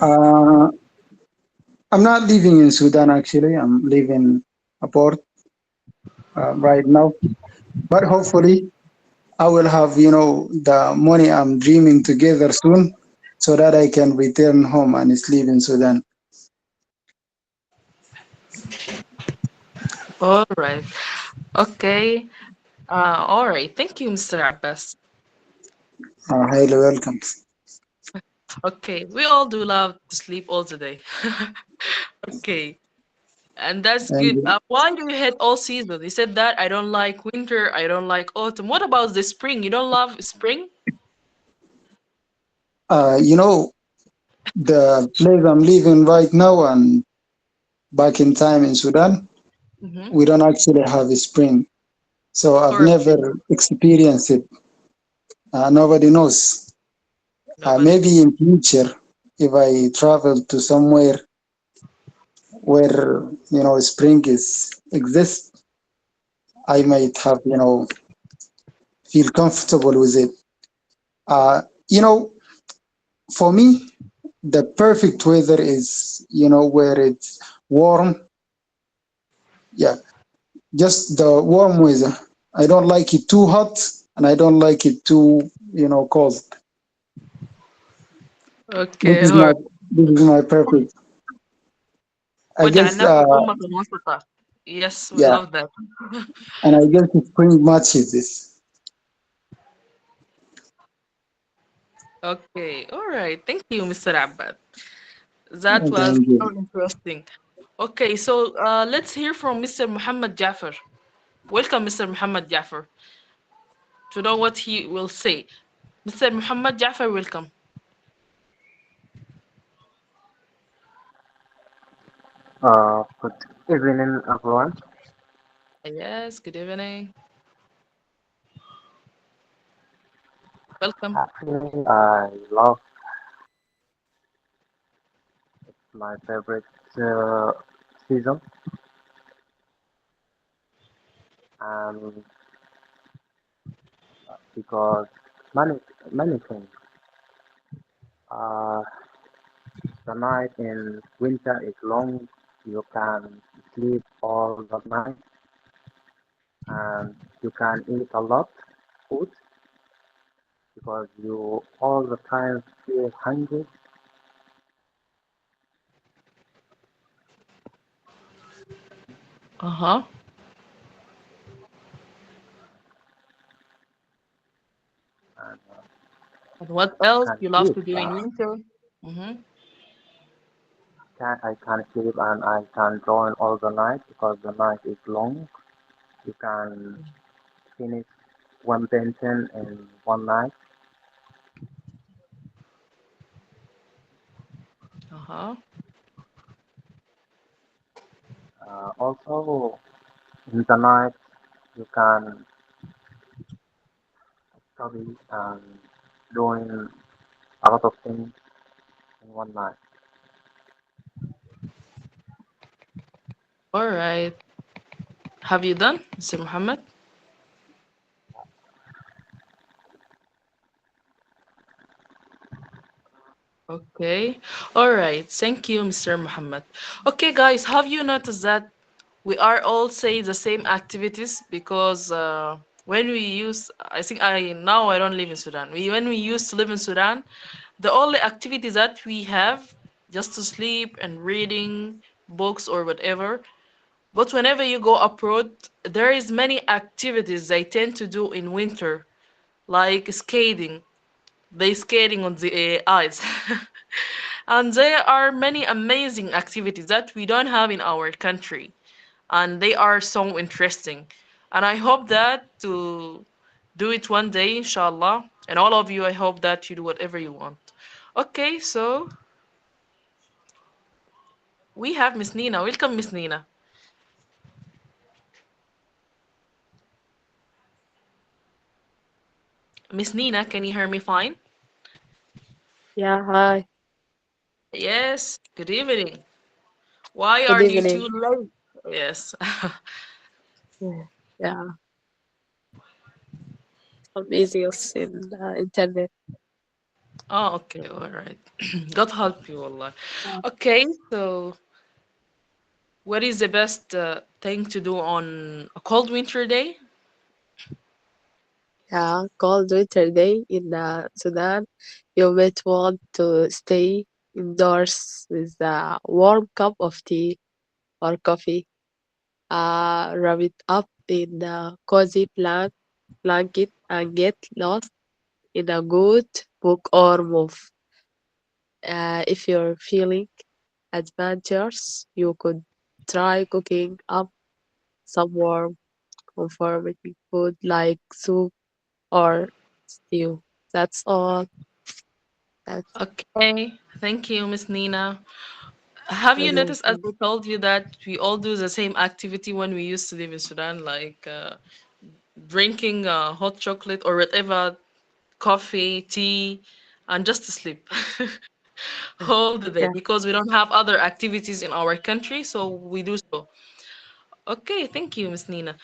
Uh, I'm not living in Sudan actually. I'm living abroad right now, but hopefully I will have, the money I'm dreaming together soon so that I can return home and sleep in Sudan. All right. Okay. All right. Thank you, Mr. Abbas. Highly welcome. Okay, we all do love to sleep all the day. Okay, and that's good. And Why do you hate all seasons? You said that I don't like winter, I don't like autumn. What about the spring? You don't love spring? uh, you know, the place I'm living right now and back in time in Sudan, Mm-hmm. we don't actually have a spring. So I've Or never experienced it. Nobody knows. nobody. Maybe in future, if I travel to somewhere where spring is exists, I might have feel comfortable with it. Uh, you know, for me, the perfect weather is where it's warm. Yeah, just the warm weather. I don't like it too hot, and I don't like it too cold. This Okay, is all my right. this is my perfect. I guess وجعلناكم أمة وسطا. Yes, we yeah, love that. and I guess spring matches this. Okay, all right. Thank you, Mr. Abbad. That was Thank you. so interesting. Okay, so let's hear from Mr. Muhammad Jaffer. Welcome, Mr. Muhammad Jaffer, to know what he will say. Mr. Muhammad Jaffer, welcome. Good evening, everyone. Yes, good evening. Welcome. Actually, I love my favorite uh, season, and because many many things. Uh, the night in winter is long. You can sleep all the night, and you can eat a lot food because you all the time feel hungry. Uh-huh. And And what you else can you love sleep. to do in winter? Mm-hmm. I can sleep and I can draw in all the night because the night is long. You can finish one painting in one night. Uh-huh. Also, in the night, you can study and doing a lot of things in one night. All right. Have you done, Mr. Muhammad? Okay. All right. Thank you, Mr. Muhammad. Okay, guys, have you noticed that we are all say the same activities because when we use, I think I don't live in Sudan. When we used to live in Sudan, the only activity that we have just to sleep and reading books or whatever. But whenever you go abroad, there is many activities they tend to do in winter, like skating. They skating on the ice. And there are many amazing activities that we don't have in our country, and they are so interesting. And I hope that to do it one day, inshallah. And all of you, I hope that you do whatever you want. Okay, so we have Miss Nina. Welcome, Miss Nina. Miss Nina, can you hear me fine? Yeah, hi. Yes. Good evening. Why Good are you too evening. late? Yes. Yeah, some issues in the internet. Oh, okay, all right. God help you, Allah. Yeah, Okay, so what is the best thing to do on a cold winter day? yeah, cold winter day in Sudan. You might want to stay indoors with a warm cup of tea or coffee. Wrap it up in a cozy blanket and get lost in a good book or move. If you're feeling adventurous, you could try cooking up some warm, comforting food like soup or stew. That's all. That's Okay, thank you, Miss Nina. Have you're you noticed, as welcome. I told you, that we all do the same activity when we used to live in Sudan, like drinking hot chocolate or whatever, coffee, tea, and just to sleep all the day Yeah, because we don't have other activities in our country, so we do so. Okay, thank you, Miss Nina.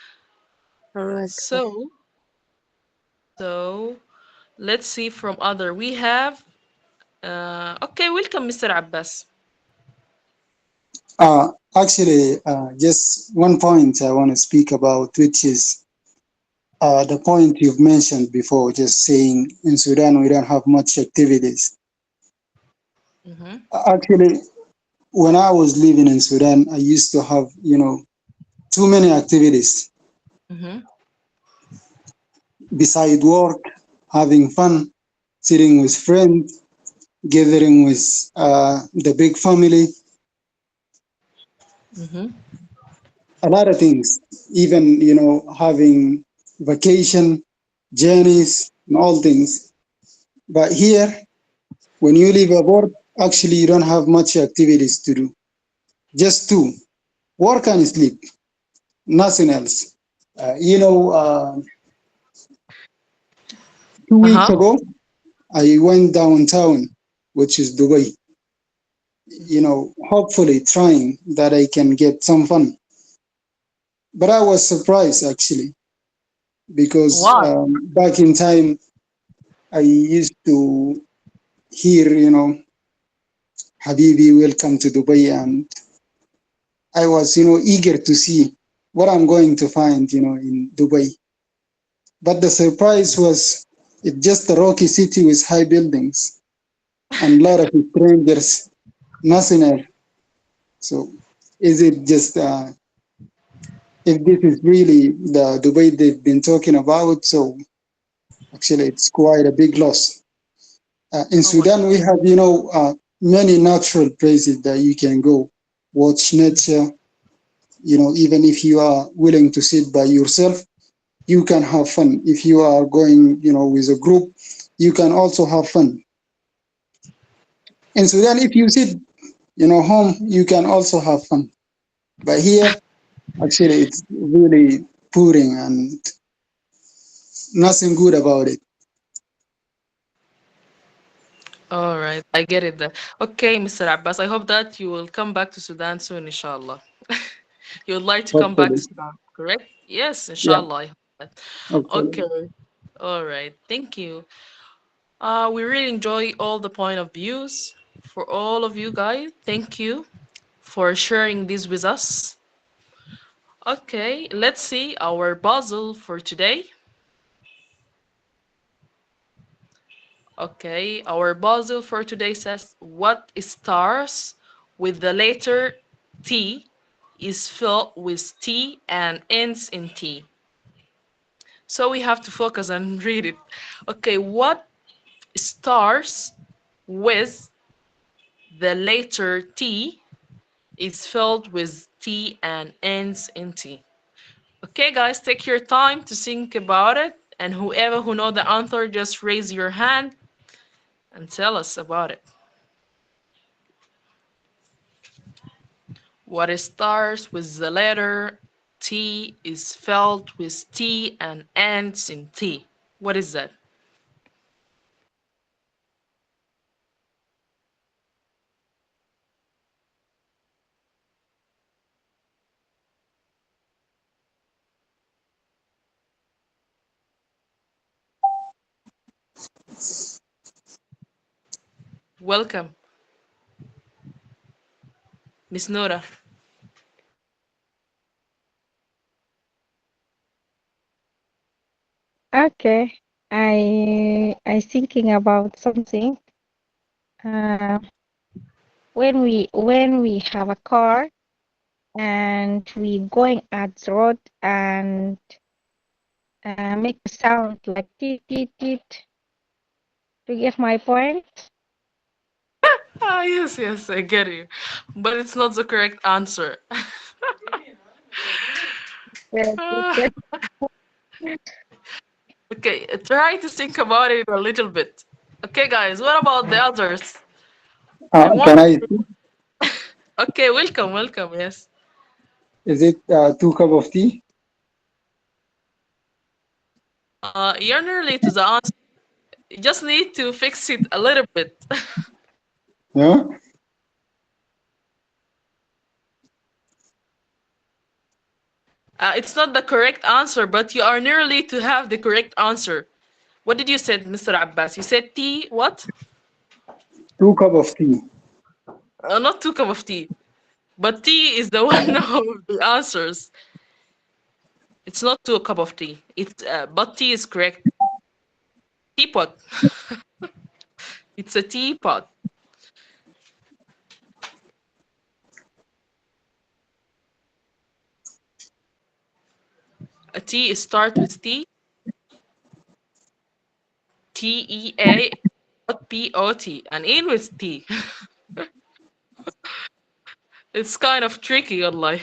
you're welcome. So, so let's see from other. We have okay, welcome, Mr. Abbas. Just one point I want to speak about, which is the point you've mentioned before, just saying in Sudan we don't have much activities. Mm-hmm. Actually, when I was living in Sudan, I used to have, too many activities Mm-hmm. beside work, having fun, sitting with friends, gathering with the big family, Mm-hmm. a lot of things, even, having vacation, journeys, and all things. But here, when you live abroad, actually, you don't have much activities to do. Just two: work and sleep, nothing else. 2 weeks Uh-huh. ago, I went downtown, which is Dubai, Mm-hmm. hopefully trying that I can get some fun. But I was surprised actually, because Why? back in time, I used to hear, Habibi, welcome to Dubai. And I was, eager to see what I'm going to find, in Dubai. But the surprise was it's just a rocky city with high buildings and a lot of strangers, nothing else. So is it just if this is really the way they've been talking about? So actually, it's quite a big loss. In Oh my Sudan, we have many natural places that you can go, watch nature. Even if you are willing to sit by yourself, you can have fun. If you are going, with a group, you can also have fun. In Sudan, if you sit, home, you can also have fun. But here, actually, it's really boring and nothing good about it. All right, I get it then. Okay, Mr. Abbas, I hope that you will come back to Sudan soon, inshallah. You would like to come back to Hopefully, Sudan, correct? Yes, yeah, inshallah. I hope that. hopefully. Okay, all right, thank you. We really enjoy all the point of views for all of you guys. Thank you for sharing this with us. Okay, let's see our puzzle for today. Okay, our puzzle for today says what starts with the letter T is filled with T and ends in T. So we have to focus and read it. Okay, what starts with the letter T is filled with T and ends in T. Okay, guys, take your time to think about it, and whoever who know the answer, just raise your hand and tell us about it. What starts with the letter T is filled with T and ends in T. What is that? Welcome, Miss Nora. Okay, I thinking about something. Uh, when we have a car and we going at the road and make a sound like teet teet teet. To get my point? Ah, yes, yes, I get you. But it's not the correct answer. Yes, yes, Ah, yes. okay, try to think about it a little bit. Okay, guys, what about the others? I Can want. I? Okay, welcome, welcome, yes. Is it 2 cup of tea? You're nearly to the answer. You just need to fix it a little bit. Yeah. It's not the correct answer, but you are nearly to have the correct answer. What did you say, Mr. Abbas? You said tea, what? 2 cup of tea. Not two cup of tea, but tea is the one of the answers. It's not two cup of tea. It's but tea is correct. Teapot. It's a teapot. A tea start with T, T-E-A, P-O-T, and end with T. It's kind of tricky, Allah.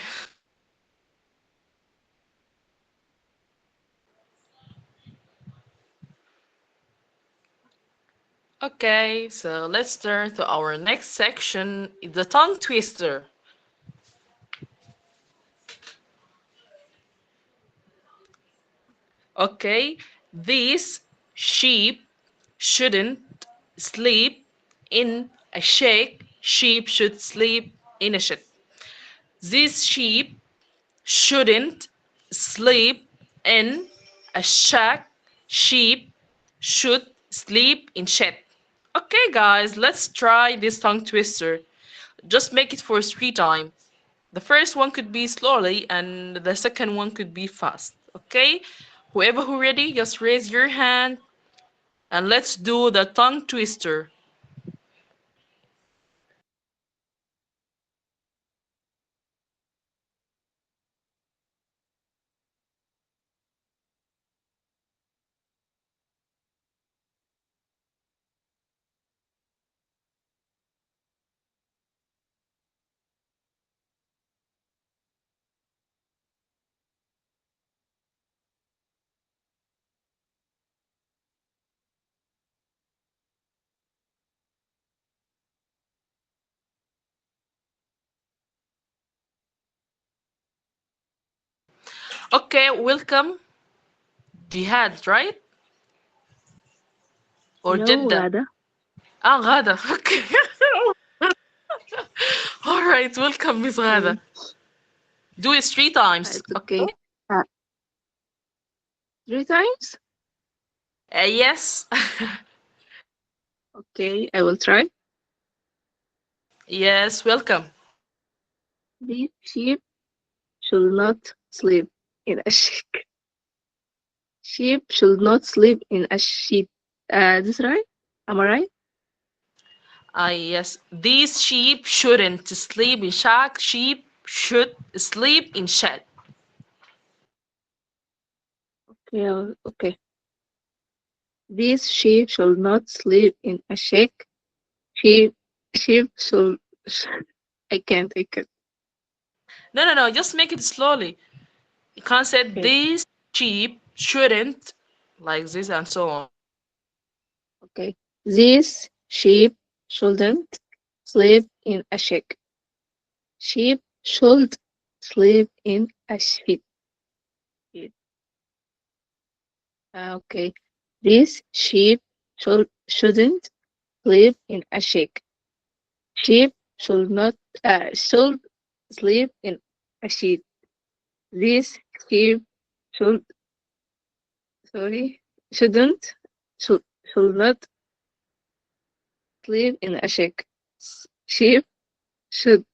Okay, so let's turn to our next section, the tongue twister. Okay, these sheep shouldn't sleep in a shack. Sheep should sleep in a shed. These sheep shouldn't sleep in a shack. Sheep should sleep in shed. Okay, guys, let's try this tongue twister. Just make it for 3 times. The first one could be slowly, and the second one could be fast. Okay? Whoever who ready, just raise your hand and let's do the tongue twister. Okay, welcome. Jihad, right? Or No, Jeddah? Gada. Ah, Ghada. Okay. All right, welcome, Miss Ghada. Mm, Do it 3 times. it's Okay? okay. Uh, 3 times? Yes. Okay, I will try. Yes, welcome. The sheep should not sleep in a sheep. Sheep should not sleep in a sheep. This right? Am I right? Yes. These sheep shouldn't sleep in shack. Sheep should sleep in shed. Yeah, okay. These sheep should not sleep in a shack. Sheep, sheep should. I can't. I can't. No, no, no. Just make it slowly. You can't say Okay, these sheep shouldn't, like this and so on. okay. These sheep shouldn't sleep in a shack. Sheep should sleep in a sheep. Okay. These sheep shouldn't sleep in a shack. Sheep should not should sleep in a sheep. These sheep should sorry shouldn't should should not sleep in a shack. Sheep should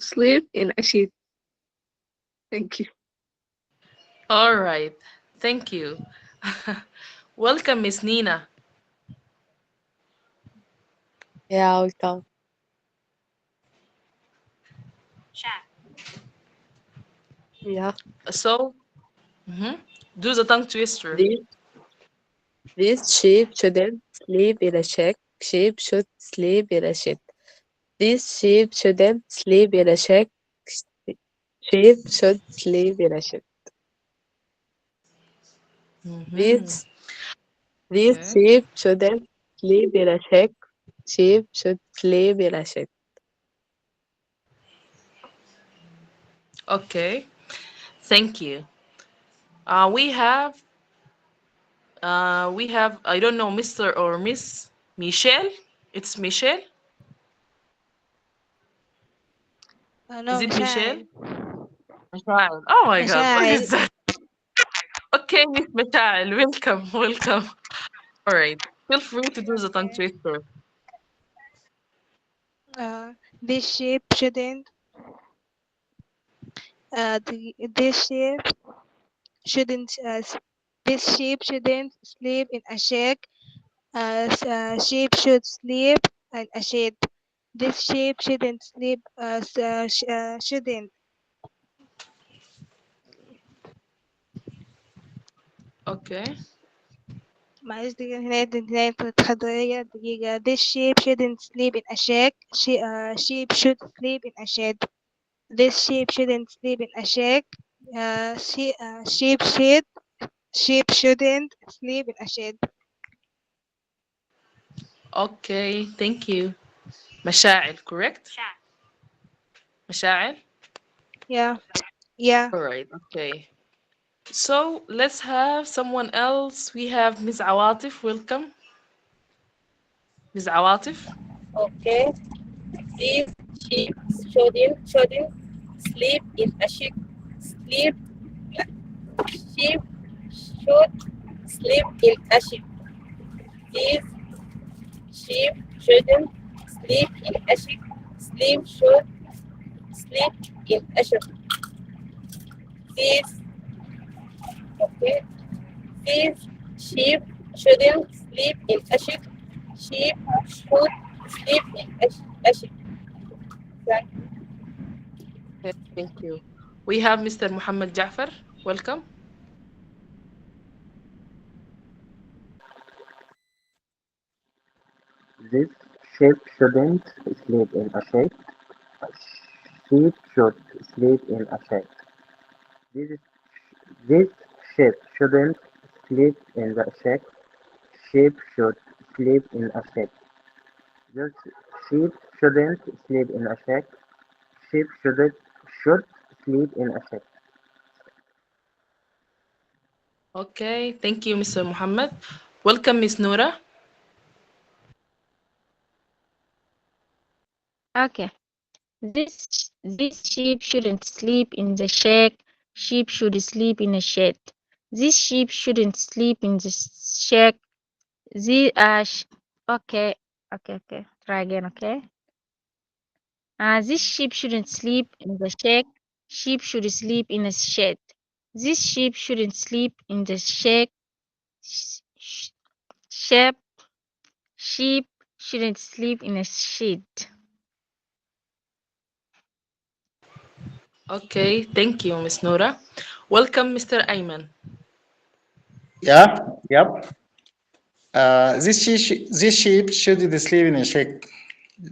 sleep in a sheep. Thank you. All right. Thank you. Welcome, Miss Nina. Yeah, welcome. Yeah. So, mhm, do the tongue twister. These these sheep shouldn't sleep in a shack. Sheep should sleep in a shed. These sheep shouldn't sleep in a shack. Sheep should sleep in a shed. Hmm. These these Okay. sheep shouldn't sleep in a shack. Sheep should sleep in a shed. Okay. Thank you. We have I don't know Mr. or Miss Michelle. It's Michelle. No, Is it Michelle? مشاعل. Michelle. Oh my God, what مشاعل. is that? Okay, Miss Michelle, welcome, welcome. All right, feel free to do the tongue Okay. twister. This sheep shouldn't. This sheep shouldn't. This sheep shouldn't sleep in a shack. Sheep should sleep in a shed. This sheep shouldn't sleep. Shouldn't. Okay. معلش دقيقة هنا تحضرية دقيقة. This sheep shouldn't sleep in a shack. Sheep should sleep in a shed. This sheep shouldn't sleep in a shack. Sheep shouldn't sleep in a shed. Okay, thank you. مشاعل, correct? مشاعل. Yeah, yeah. All right. Okay. So let's have someone else. We have Miss Awatif. Welcome, Miss Awatif. Okay, these sheep shouldn't sleep in a sheep. Sleep sheep should sleep in a sheep. These sheep shouldn't sleep in a sheep. Sleep should sleep in a sheep. These okay. These sheep shouldn't sleep in ashik. Sheep should sleep in ashik. Thank Okay, thank you. We have Mr. Muhammad Jafar. Welcome. This sheep shouldn't sleep in a shed. Sheep should sleep in a shed. This is This sheep shouldn't sleep in the shed. Sheep should sleep in a shed. This sheep shouldn't sleep in a shed. Sheep should sleep in a shed. Okay, thank you, Mr. Muhammad. Welcome, Miss Noura. Okay. This sheep shouldn't sleep in the shack. Sheep should sleep in a shed. This sheep shouldn't sleep in the shack. The okay, okay. Try again, okay. This sheep shouldn't sleep in the shack. Sheep should sleep in a shed. This sheep shouldn't sleep in the shack. Sheep sheep shouldn't sleep in a shed. Okay, thank you, Miss Noura. Welcome, Mr. Ayman. Yeah, yep. This sheep shouldn't sleep in a shack.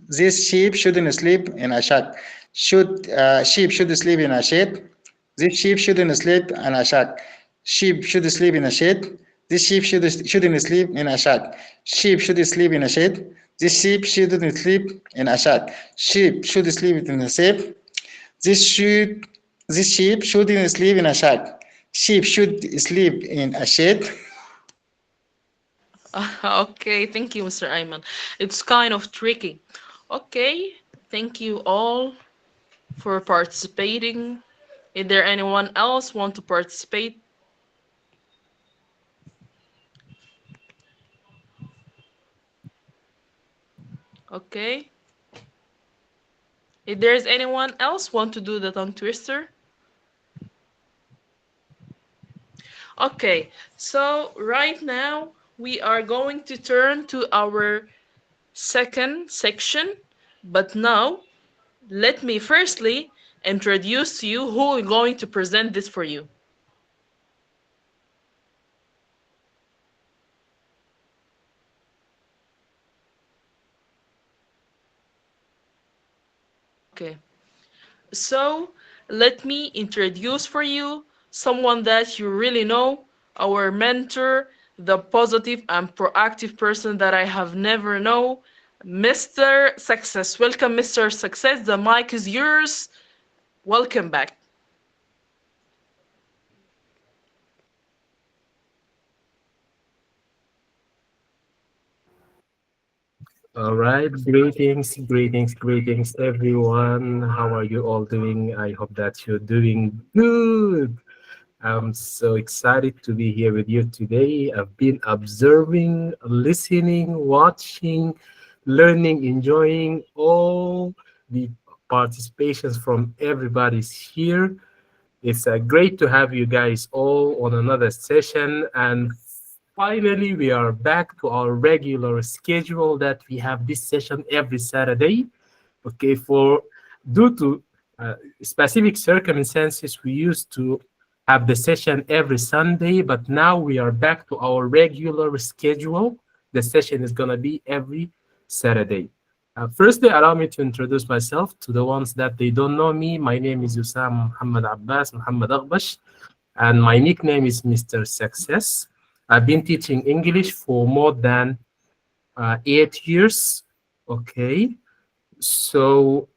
This sheep shouldn't sleep in a shack. Sheep should sleep in a shed. This sheep shouldn't sleep in a shack. Sheep should sleep in a shed. This sheep shouldn't sleep in a shack. Sheep should sleep in a shed. This sheep shouldn't sleep in a shack. Sheep should sleep in a shed. This should this sheep shouldn't sleep in a shack. Sheep should sleep in a shed. Okay, thank you, Mr. Ayman. It's kind of tricky. Okay, thank you all for participating. Is there anyone else want to participate? Okay. If there's anyone else want to do the tongue twister? Okay, so right now we are going to turn to our second section, but now let me firstly introduce to you who is going to present this for you. Okay, so let me introduce for you someone that you really know, our mentor, the positive and proactive person that I have never known, Mr. Success. Welcome, Mr. Success. The mic is yours. Welcome back. All right, greetings, everyone. How are you all doing? I hope that you're doing good. I'm so excited to be here with you today. I've been observing, listening, watching, learning, enjoying all the participations from everybody's here. It's great to have you guys all on another session. And finally, we are back to our regular schedule that we have this session every Saturday. Okay, for due to specific circumstances, we used to have the session every Sunday, but now we are back to our regular schedule. The session is going to be every Saturday. Firstly, allow me to introduce myself to the ones that they don't know me. My name is Usam Muhammad Abbas Muhammad Aghbash, and my nickname is Mr. Success. I've been teaching English for more than 8 years. Okay, so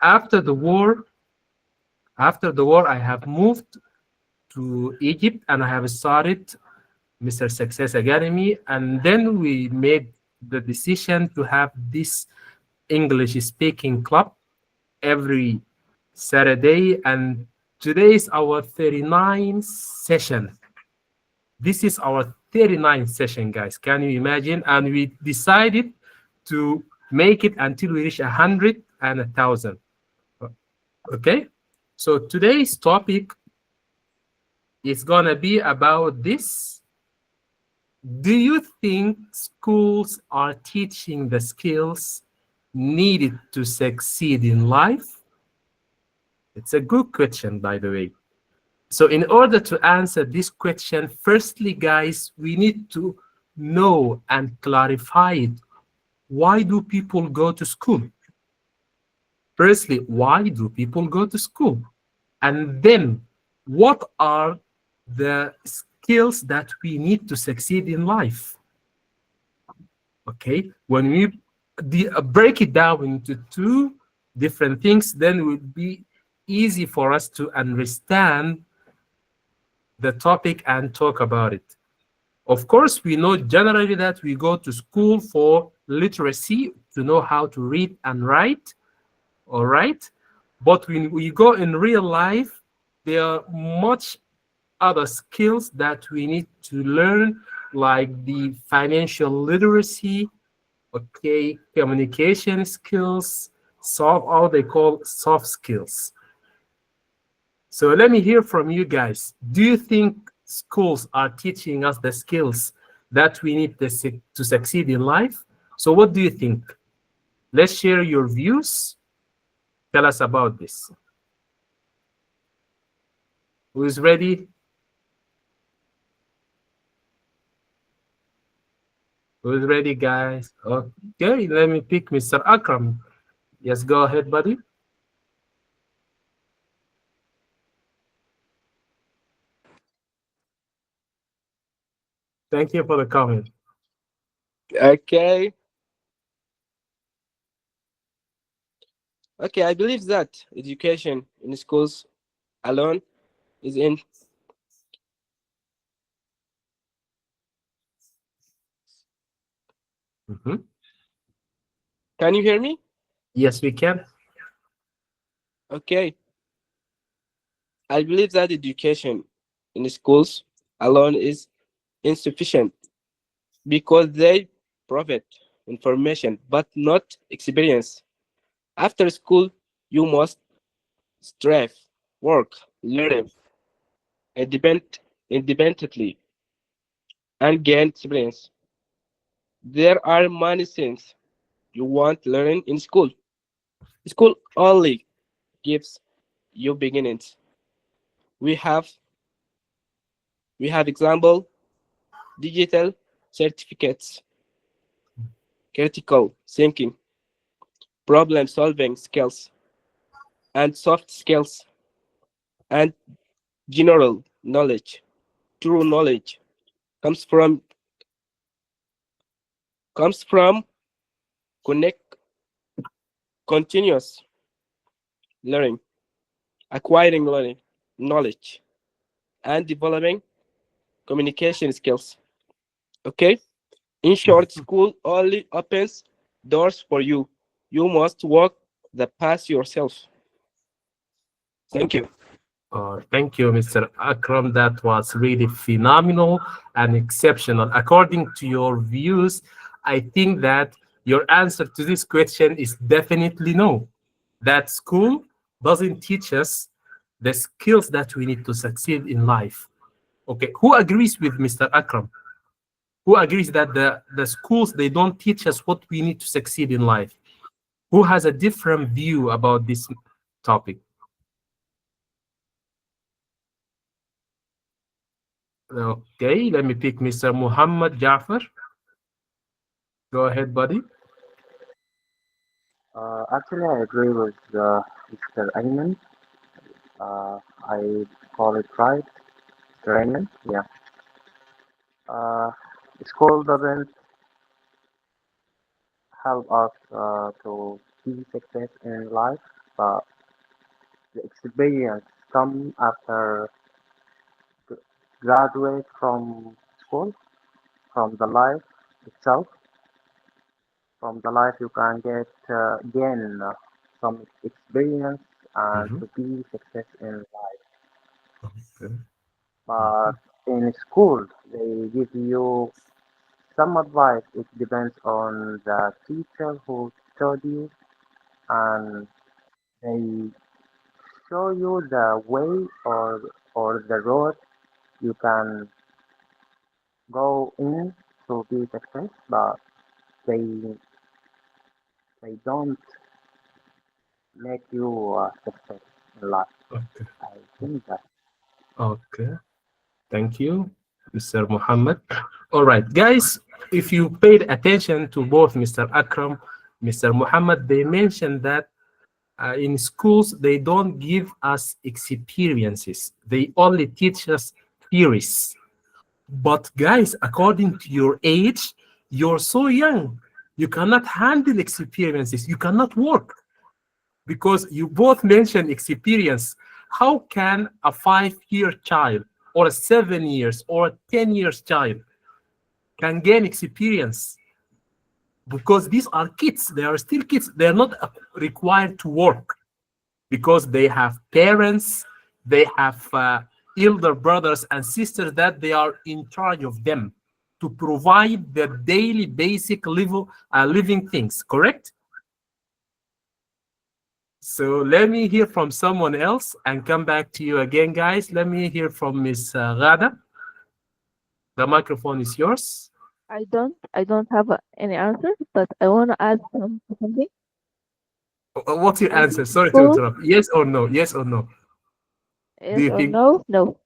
after the war, I have moved to Egypt and I have started Mr. Success Academy, and then we made the decision to have this English speaking club every Saturday, and today is our 39th session. This is our 39th session, guys. Can you imagine? And we decided to make it until we reach 100 and 1,000. Okay? So today's topic is gonna be about this. Do you think schools are teaching the skills needed to succeed in life? It's a good question, by the way. So, in order to answer this question, firstly, guys, we need to know and clarify it. Why do people go to school? Firstly, why do people go to school? And then, what are the skills that we need to succeed in life? Okay, when we break it down into two different things, then it would be easy for us to understand the topic and talk about it. Of course, we know generally that we go to school for literacy, to know how to read and write, all right? But when we go in real life, there are much other skills that we need to learn, like the financial literacy, okay, communication skills, soft, all they call soft skills. So let me hear from you guys. Do you think schools are teaching us the skills that we need to succeed in life? So what do you think? Let's share your views. Tell us about this. Who is ready? Who is ready, guys? Okay, let me pick Mr. Akram. Yes, go ahead, buddy. Thank you for the comment. Okay. Okay, I believe that education in schools alone is in. Mhm. Can you hear me? Yes, we can. Okay. I believe that education in schools alone is insufficient because they provide information but not experience. After school, you must strive, work, learn independently, and gain experience. There are many things you want learning in school. School only gives you beginnings. We have we have example digital certificates, critical thinking, problem solving skills, and soft skills, and general knowledge. True knowledge comes from connect continuous learning, acquiring learning knowledge, and developing communication skills. Okay? In short, school only opens doors for you. You must walk the path yourself. Thank you. Thank you, Mr. Akram. That was really phenomenal and exceptional. According to your views, I think that your answer to this question is definitely no. That school doesn't teach us the skills that we need to succeed in life. Okay, who agrees with Mr. Akram? Who agrees that the schools they don't teach us what we need to succeed in life? Who has a different view about this topic? Okay, let me pick Mr. Muhammad Jafar. Go ahead, buddy. Actually, I agree with Mr. Ayman. I call it right, Mr. Ayman. Yeah. Uh, School doesn't help us to be success in life, but the experience come after graduate from school, from the life itself. From the life you can get gain some experience and Mhm. to be success in life. Okay. But in school, they give you some advice. It depends on the teacher who taught you, and they show you the way or the road you can go in to be success, but they they don't make you success in life. Okay. I think that. Okay. Thank you, Mr. Muhammad. All right, guys, if you paid attention to both Mr. Akram, Mr. Muhammad, they mentioned that in schools they don't give us experiences, they only teach us theories. But guys, according to your age, you're so young, you cannot handle experiences, you cannot work, because you both mentioned experience. How can a 5 year child or a 7 years or a 10 years child can gain experience? Because these are kids, they are still kids, they're not required to work, because they have parents, they have elder brothers and sisters that they are in charge of them to provide the daily basic living things, correct? So let me hear from someone else and come back to you again, guys. Let me hear from Miss Ghada. The microphone is yours. I don't have any answer, but I want to add something. What's your I answer? think Sorry to school, interrupt. Yes or no? Yes or no? Do yes you or think no? No.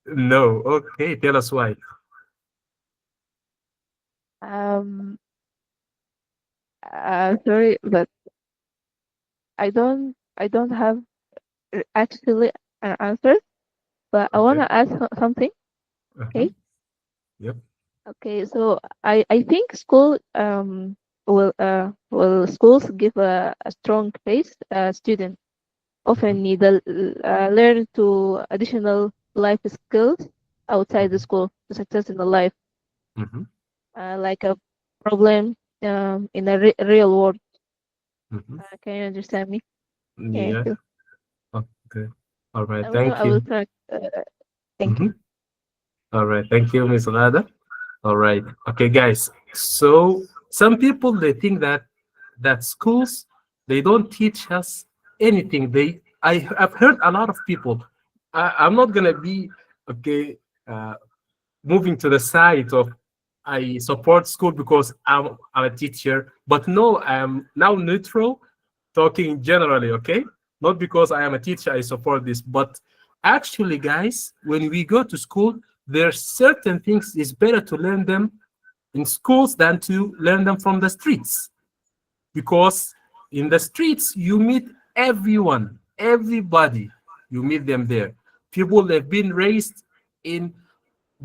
no? Okay, tell us why. Um, sorry, but I don't have actually an answer, but I want Okay. to ask something. Uh-huh. Okay. Yep. Okay. So I think will schools give a strong base. Students often need a learn to additional life skills outside the Mm-hmm. school to success in the life, Mm-hmm. like a problem in a real world. Mm-hmm. Can you understand me? Yeah, Yeah. too. Okay. All right. I will. Thank I will you. try. Thank you. Mm-hmm. All right. Thank you, Miss Ghada. All right. Okay, guys. So some people they think that schools they don't teach us anything. I've heard a lot of people. I'm not gonna be okay. Moving to the side of I support school because I'm a teacher, but no, I am now neutral, talking generally, okay? Not because I am a teacher, I support this, but actually, guys, when we go to school, there are certain things is better to learn them in schools than to learn them from the streets, because in the streets you meet everyone, everybody, you meet them there. People that have been raised in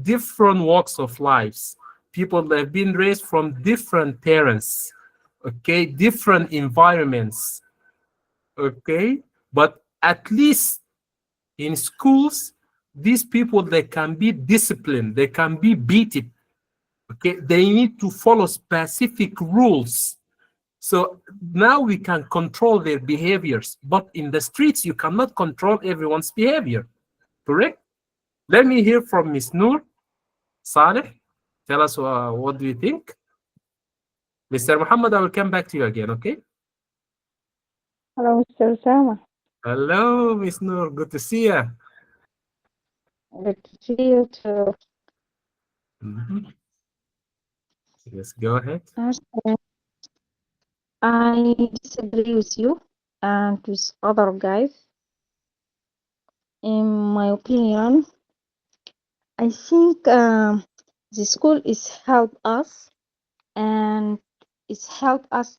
different walks of lives, people that have been raised from different parents, okay, different environments, okay, but at least in schools, these people they can be disciplined, they can be beaten, okay, they need to follow specific rules. So now we can control their behaviors, but in the streets you cannot control everyone's behavior, correct? Let me hear from Miss Noor Saleh. Tell us what do you think? Mr. Muhammad, I will come back to you again, okay? Hello, Mr. Sama. Hello, Miss Noor. Good to see you. Good to see you too. Mhm. Yes, go ahead. Okay. I disagree with you and with other guys. In my opinion, I think the school is help us and it's help us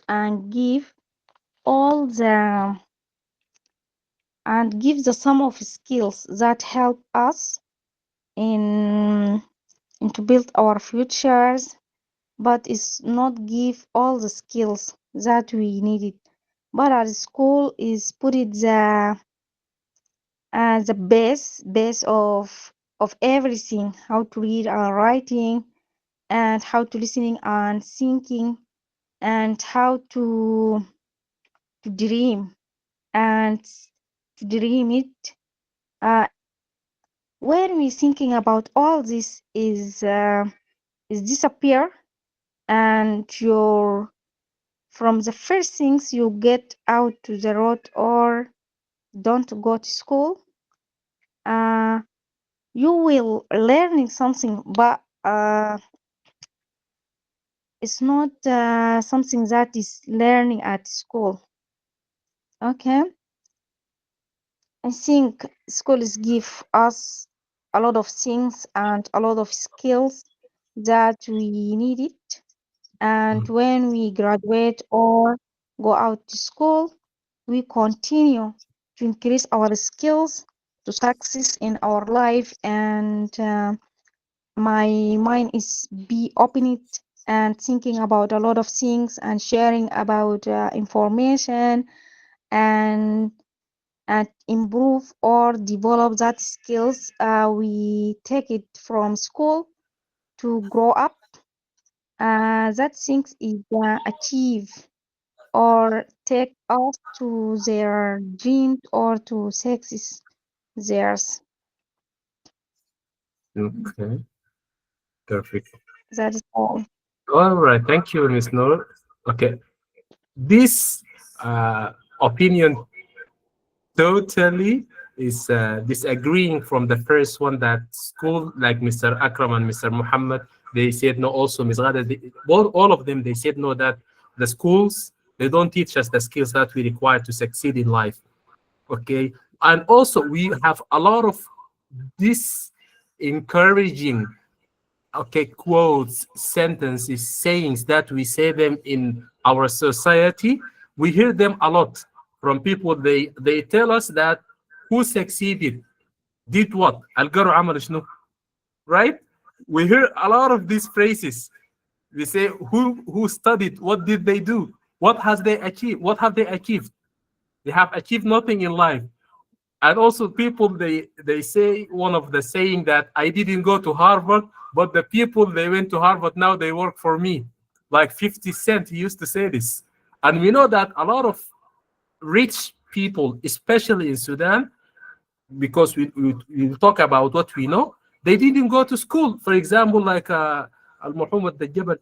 and give the sum of skills that help us in to build our futures, but it's not give all the skills that we needed. But at school is put it the base of everything: how to read and writing, and how to listening and thinking, and how to dream and to dream it. Uh, when we thinking about all this is disappear, and your from the first things you get out to the road or don't go to school, uh, You will learning something, but it's not something that is learning at school. Okay, I think schools give us a lot of things and a lot of skills that we needed. And when we graduate or go out to school, we continue to increase our skills to success in our life. And my mind is be open it and thinking about a lot of things and sharing about information and improve or develop that skills we take it from school to grow up. That things is achieve or take us to their dreams or to success theirs. Okay, perfect. That is all. All right, thank you, Miss Noor. Okay, this opinion totally is disagreeing from the first one that school, like Mr. Akram and Mr. Muhammad, they said no. Also, Ms. Ghada, all of them, they said no, that the schools, they don't teach us the skills that we require to succeed in life. Okay, and also we have a lot of this encouraging, okay, quotes, sentences, sayings that we say them in our society. We hear them a lot from people. They tell us that who succeeded did what, القروا عمل شنو, right? We hear a lot of these phrases. We say who studied, what did they do, what has they achieved, what have they achieved? They have achieved nothing in life. And also people, they say one of the saying that I didn't go to Harvard, but the people they went to Harvard now they work for me. Like 50 Cent, he used to say this. And we know that a lot of rich people, especially in Sudan, because we talk about what we know, they didn't go to school. For example, like Al Muhammad Jabal,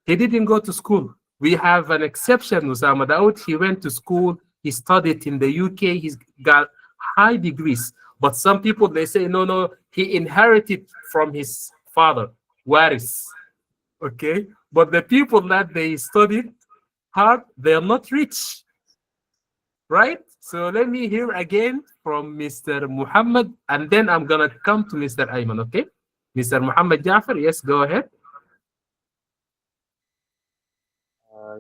he didn't go to school. We have an exception, Usama Daoud. He went to school. He studied in the UK. He's got high degrees. But some people, they say, no, no, he inherited from his father, Waris. Okay? But the people that they studied hard, they are not rich, right? So let me hear again from Mr. Muhammad, and then I'm going to come to Mr. Ayman, okay? Mr. Muhammad Jafar, yes, go ahead.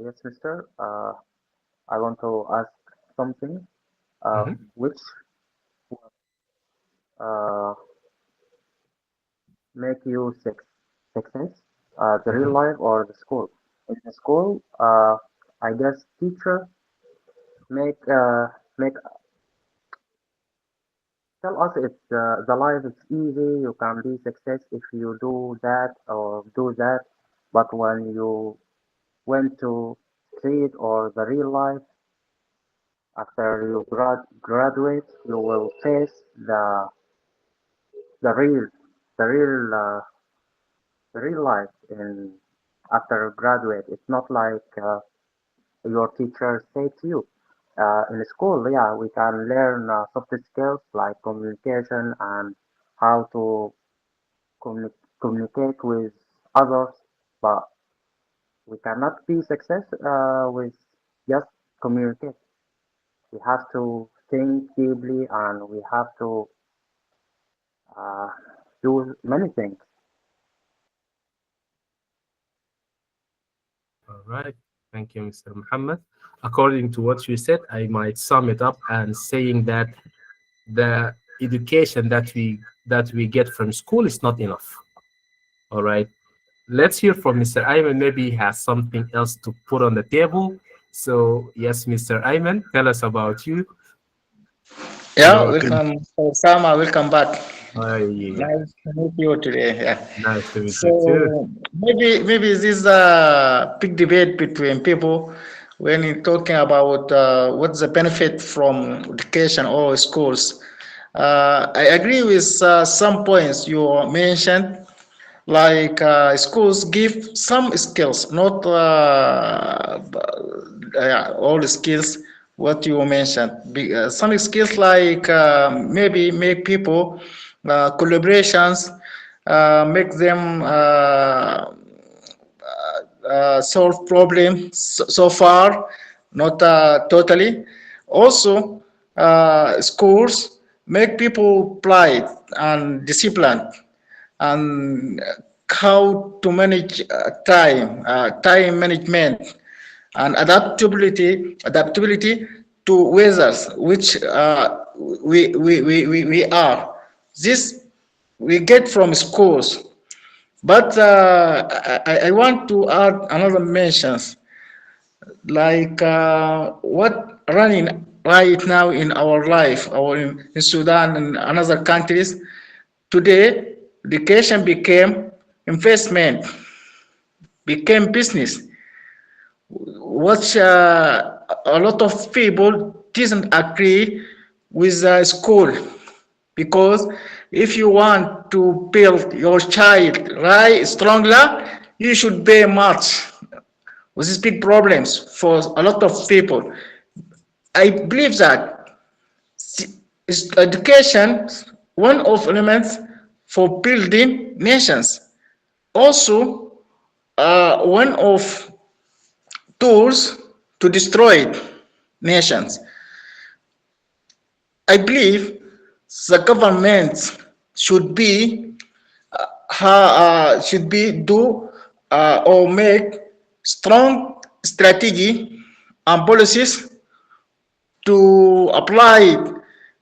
Yes, mister. I want to ask something. Mhm. Which uh, make you success? The real Mhm. life or the school? In the school, I guess teacher make tell us if the life is easy. You can be success if you do that or do that. But when you went to street or the real life, after you graduate, you will face the real the real the real life in after graduate. It's not like your teacher say to you. In school, yeah, we can learn soft skills like communication and how to communicate with others, but we cannot be success with just communicate. We have to think deeply and we have to uh, do many things. All right. Thank you, Mr. Muhammad. According to what you said, I might sum it up and saying that the education that we get from school is not enough. All right. Let's hear from Mr. Ayman. Maybe he has something else to put on the table. So yes, Mr. Ayman, tell us about you. Yeah, Go ahead. welcome, Osama. Welcome back. Hi. Nice to meet you today. Yeah. Nice to meet you too. So maybe this is a big debate between people when you're talking about what's the benefit from education or schools. I agree with some points you mentioned, like schools give some skills, not all skills what you mentioned. Some skills like maybe make people collaborations, make them solve problems so far, not totally. Also, schools make people polite and disciplined, and how to manage time management, and adaptability to weathers, which we are. This we get from schools. But I want to add another mentions, like what running right now in our life, or in Sudan and other countries. Today, education became investment, became business, which a lot of people doesn't agree with school, because if you want to build your child right stronger, you should pay much. This is big problems for a lot of people. I believe that is education one of elements for building nations. Also, one of tools to destroy nations. I believe the government should be do or make strong strategy and policies to apply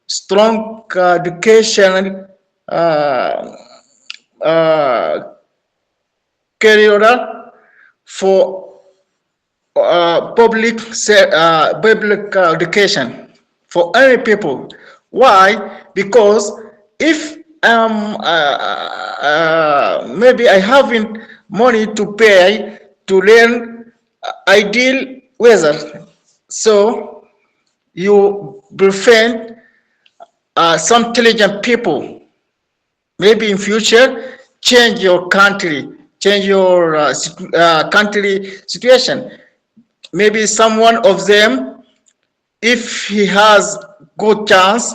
strong education uh, uh, career for public education for any people. Why? Because if maybe I haven't money to pay to learn ideal weather, so you befriend some intelligent people. Maybe in future, change your country, change your country situation. Maybe someone of them, if he has good chance,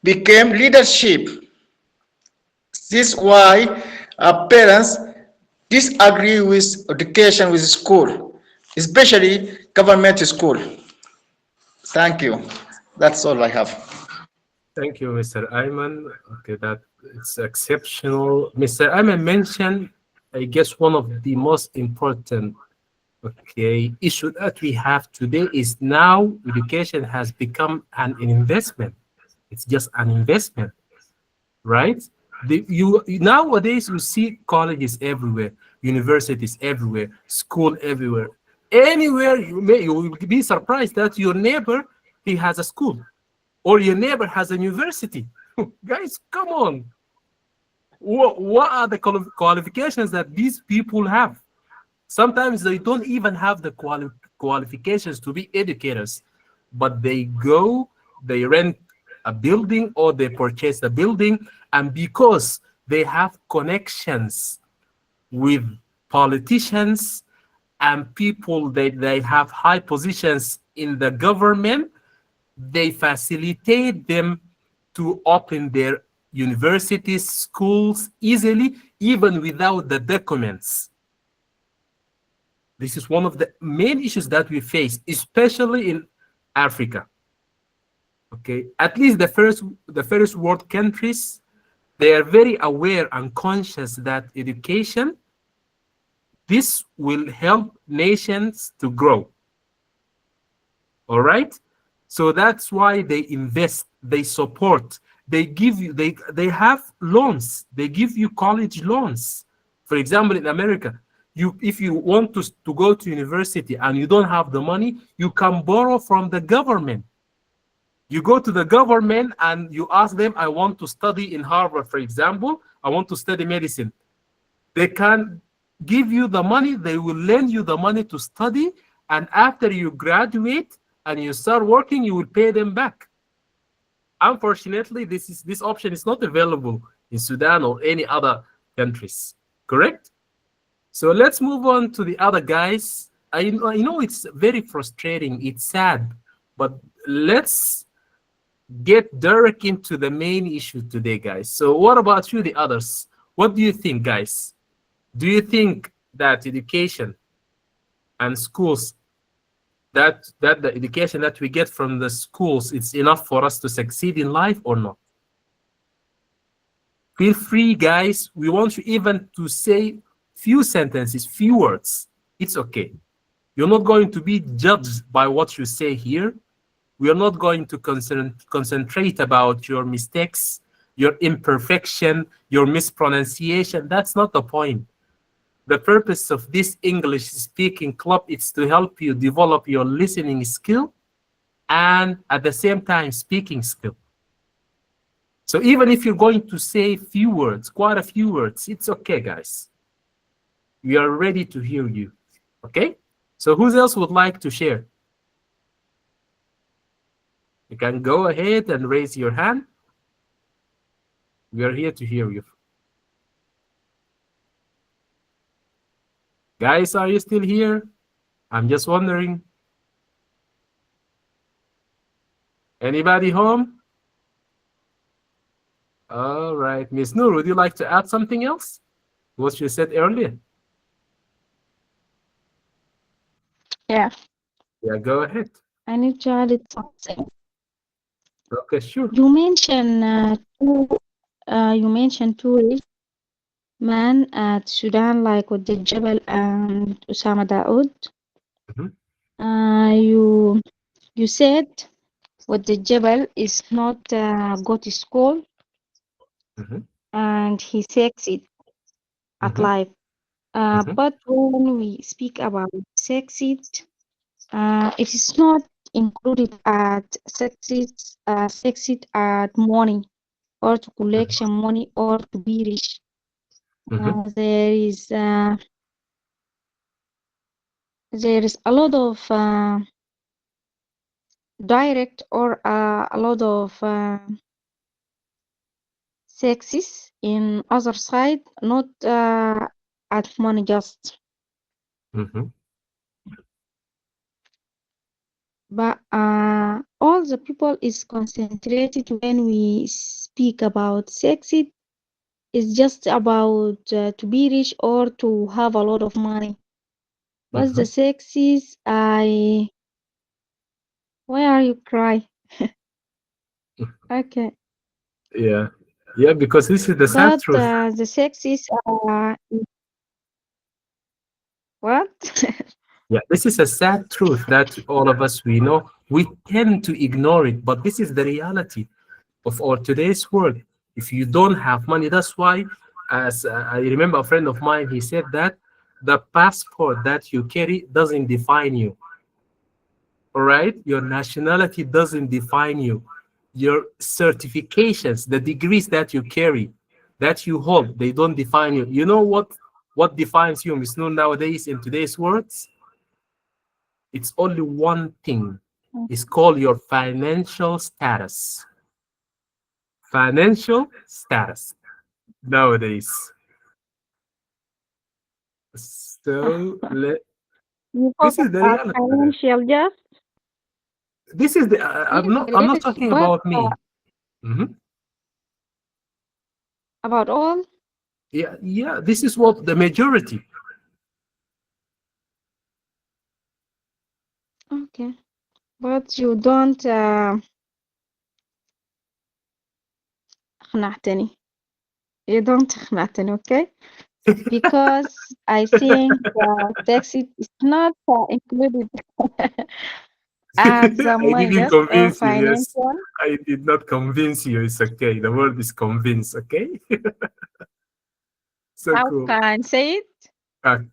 became leadership. This is why parents disagree with education with school, especially government school. Thank you. That's all I have. Thank you, Mr. Ayman. Okay, that it's exceptional. Mr. Ayman mentioned, I guess, one of the most important, okay, issue that we have today is now education has become an investment. It's just an investment, right? You nowadays you see colleges everywhere, universities everywhere, school everywhere. Anywhere you will be surprised that your neighbor he has a school or your neighbor has a university. Guys, come on. What are the qualifications that these people have? Sometimes they don't even have the qualifications to be educators, but they go, they rent a building or they purchase a building, and because they have connections with politicians and people that they have high positions in the government, they facilitate them to open their universities, schools easily, even without the documents. This is one of the main issues that we face, especially in Africa. Okay, at least the first world countries, they are very aware and conscious that education, this will help nations to grow. All right, so that's why they invest, they support, they give you, they have loans, they give you college loans. For example, in America, you if you want to go to university and you don't have the money, you can borrow from the government. You go to the government and you ask them, I want to study in Harvard, for example, I want to study medicine. They can give you the money, they will lend you the money to study, and after you graduate and you start working, you will pay them back. Unfortunately, this option is not available in Sudan or any other countries, correct? So let's move on to the other guys. I know it's very frustrating, it's sad, but let's get direct into the main issue today, guys. So what about you, the others? What do you think, guys? Do you think that education and schools, that the education that we get from the schools, it's enough for us to succeed in life or not? Feel free, guys. We want you even to say few sentences, few words. It's okay. You're not going to be judged by what you say here. We are not going to concentrate about your mistakes, your imperfection, your mispronunciation. That's not the point. The purpose of this English speaking club is to help you develop your listening skill and at the same time speaking skill. So even if you're going to say few words, quite a few words, it's okay, guys. We are ready to hear you. Okay? So who else would like to share? You can go ahead and raise your hand. We are here to hear you. Guys, are you still here? I'm just wondering. Anybody home? All right. Miss Noor, would you like to add something else? What you said earlier? Yeah, Yeah, go ahead. I need to add it something. Okay, sure. You mentioned two rich men at Sudan, like with the Jabal and Osama Daoud. Mhm. You said what the Jabal is not go to school Mhm. and he succeed at Mhm. life. Mhm. But when we speak about succeed, it is not included at succeed at money or to Mhm. collection money or to be rich. Mhm. There is a lot of direct or a lot of sexes in other side, not at money just. Mhm. But all the people is concentrated when we speak about sexy. It's just about to be rich or to have a lot of money. But the Mhm. sexes, why are you cry? Okay, Yeah. Yeah, because this is the sad but truth. the sexes, what? Yeah, this is a sad truth that all of us we know. We tend to ignore it, but this is the reality of our today's world. If you don't have money, that's why, as I remember a friend of mine, he said that the passport that you carry doesn't define you. All right, your nationality doesn't define you. Your certifications, the degrees that you carry, that you hold, they don't define you. You know what defines you, Miss Noor, nowadays in today's words? It's only one thing. It's called your financial status. Financial status nowadays. So You this focus is the on reality today. financial just This is the I'm not yes, talking but about me. Mhm. about all, Yeah, yeah. This is what the majority. okay. But you don't أقنعتني. You don't أقنعتني, okay? Because I think taxi is not included at the I money didn't just or convince you. Yes, financial. I did not convince you. It's okay. The word is convince. Okay, so How cool. can I say it?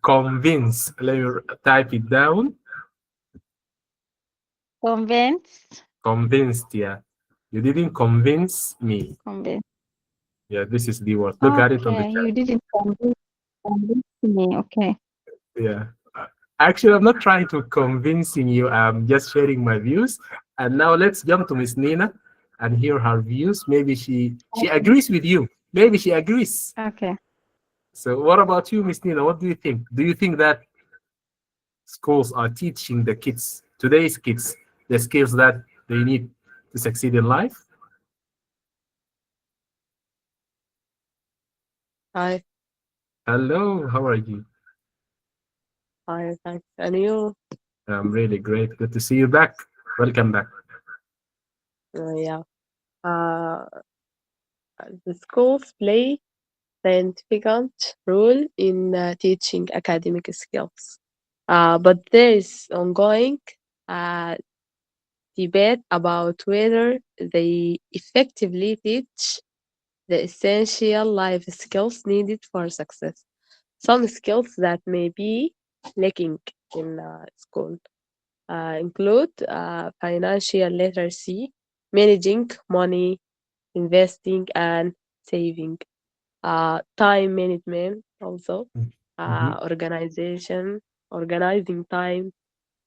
Convince. Let me type it down. Convince. Convinced. Yeah, you didn't convince me. Convince. Yeah, this is the word. Look at it on the Okay, chat. you didn't convince me. Okay. Yeah. Actually, I'm not trying to convincing you. I'm just sharing my views. And now let's jump to Miss Nina and hear her views. Maybe she Okay. agrees with you. Maybe she agrees. Okay. So what about you, Miss Nina? What do you think? Do you think that schools are teaching the kids, today's kids, the skills that they need? to succeed in life? Hi, Hello, how are you? hi, thanks. And you? I'm really great. Good to see you back. Welcome back. Yeah. Uh, the schools play significant role in teaching academic skills. But there is ongoing uh, debate about whether they effectively teach the essential life skills needed for success. Some skills that may be lacking in school include financial literacy, managing money, investing, and saving, time management, also, Mhm. organization, organizing time,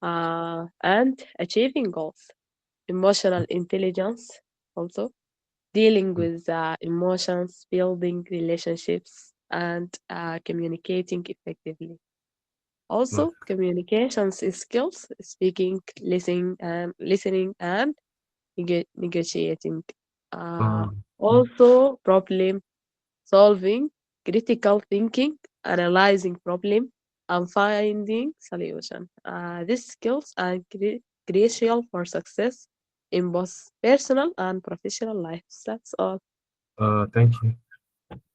and achieving goals, emotional intelligence, also dealing with emotions, building relationships, and communicating effectively. No. Also, communications skills, speaking, listening, and negotiating. Um, Also, problem solving, critical thinking, analyzing problem, and finding solution. These skills are crucial for success in both personal and professional lives. That's all. thank you.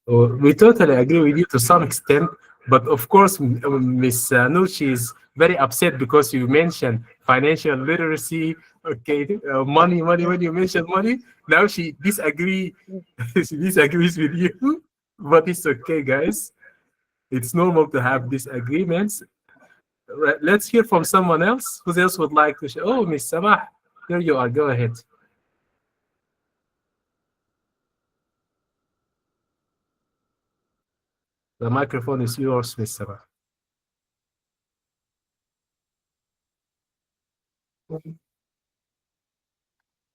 We totally agree with you to some extent, but of course, Miss Nushi is very upset because you mentioned financial literacy. Okay, money, money. When you mention money, now she disagree. She disagrees with you, but it's okay, guys. It's normal to have disagreements. Right, let's hear from someone else. Who else would like to share? Oh, Miss Sabah, there you are. Go ahead. The microphone is yours, Miss Sabah.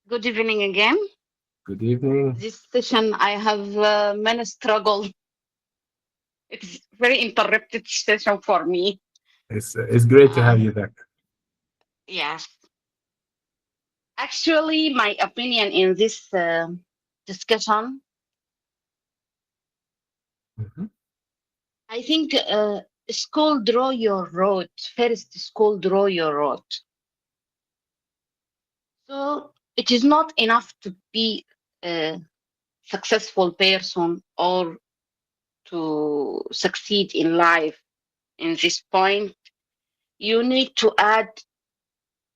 Good evening again. Good evening. This session, I have many struggle. It's very interrupted session for me. It's great to have Uh, you back. yes. Actually, my opinion in this discussion, Mhm. I think school draw your road. First, school draw your road. So it is not enough to be a successful person or to succeed in life. In this point, you need to add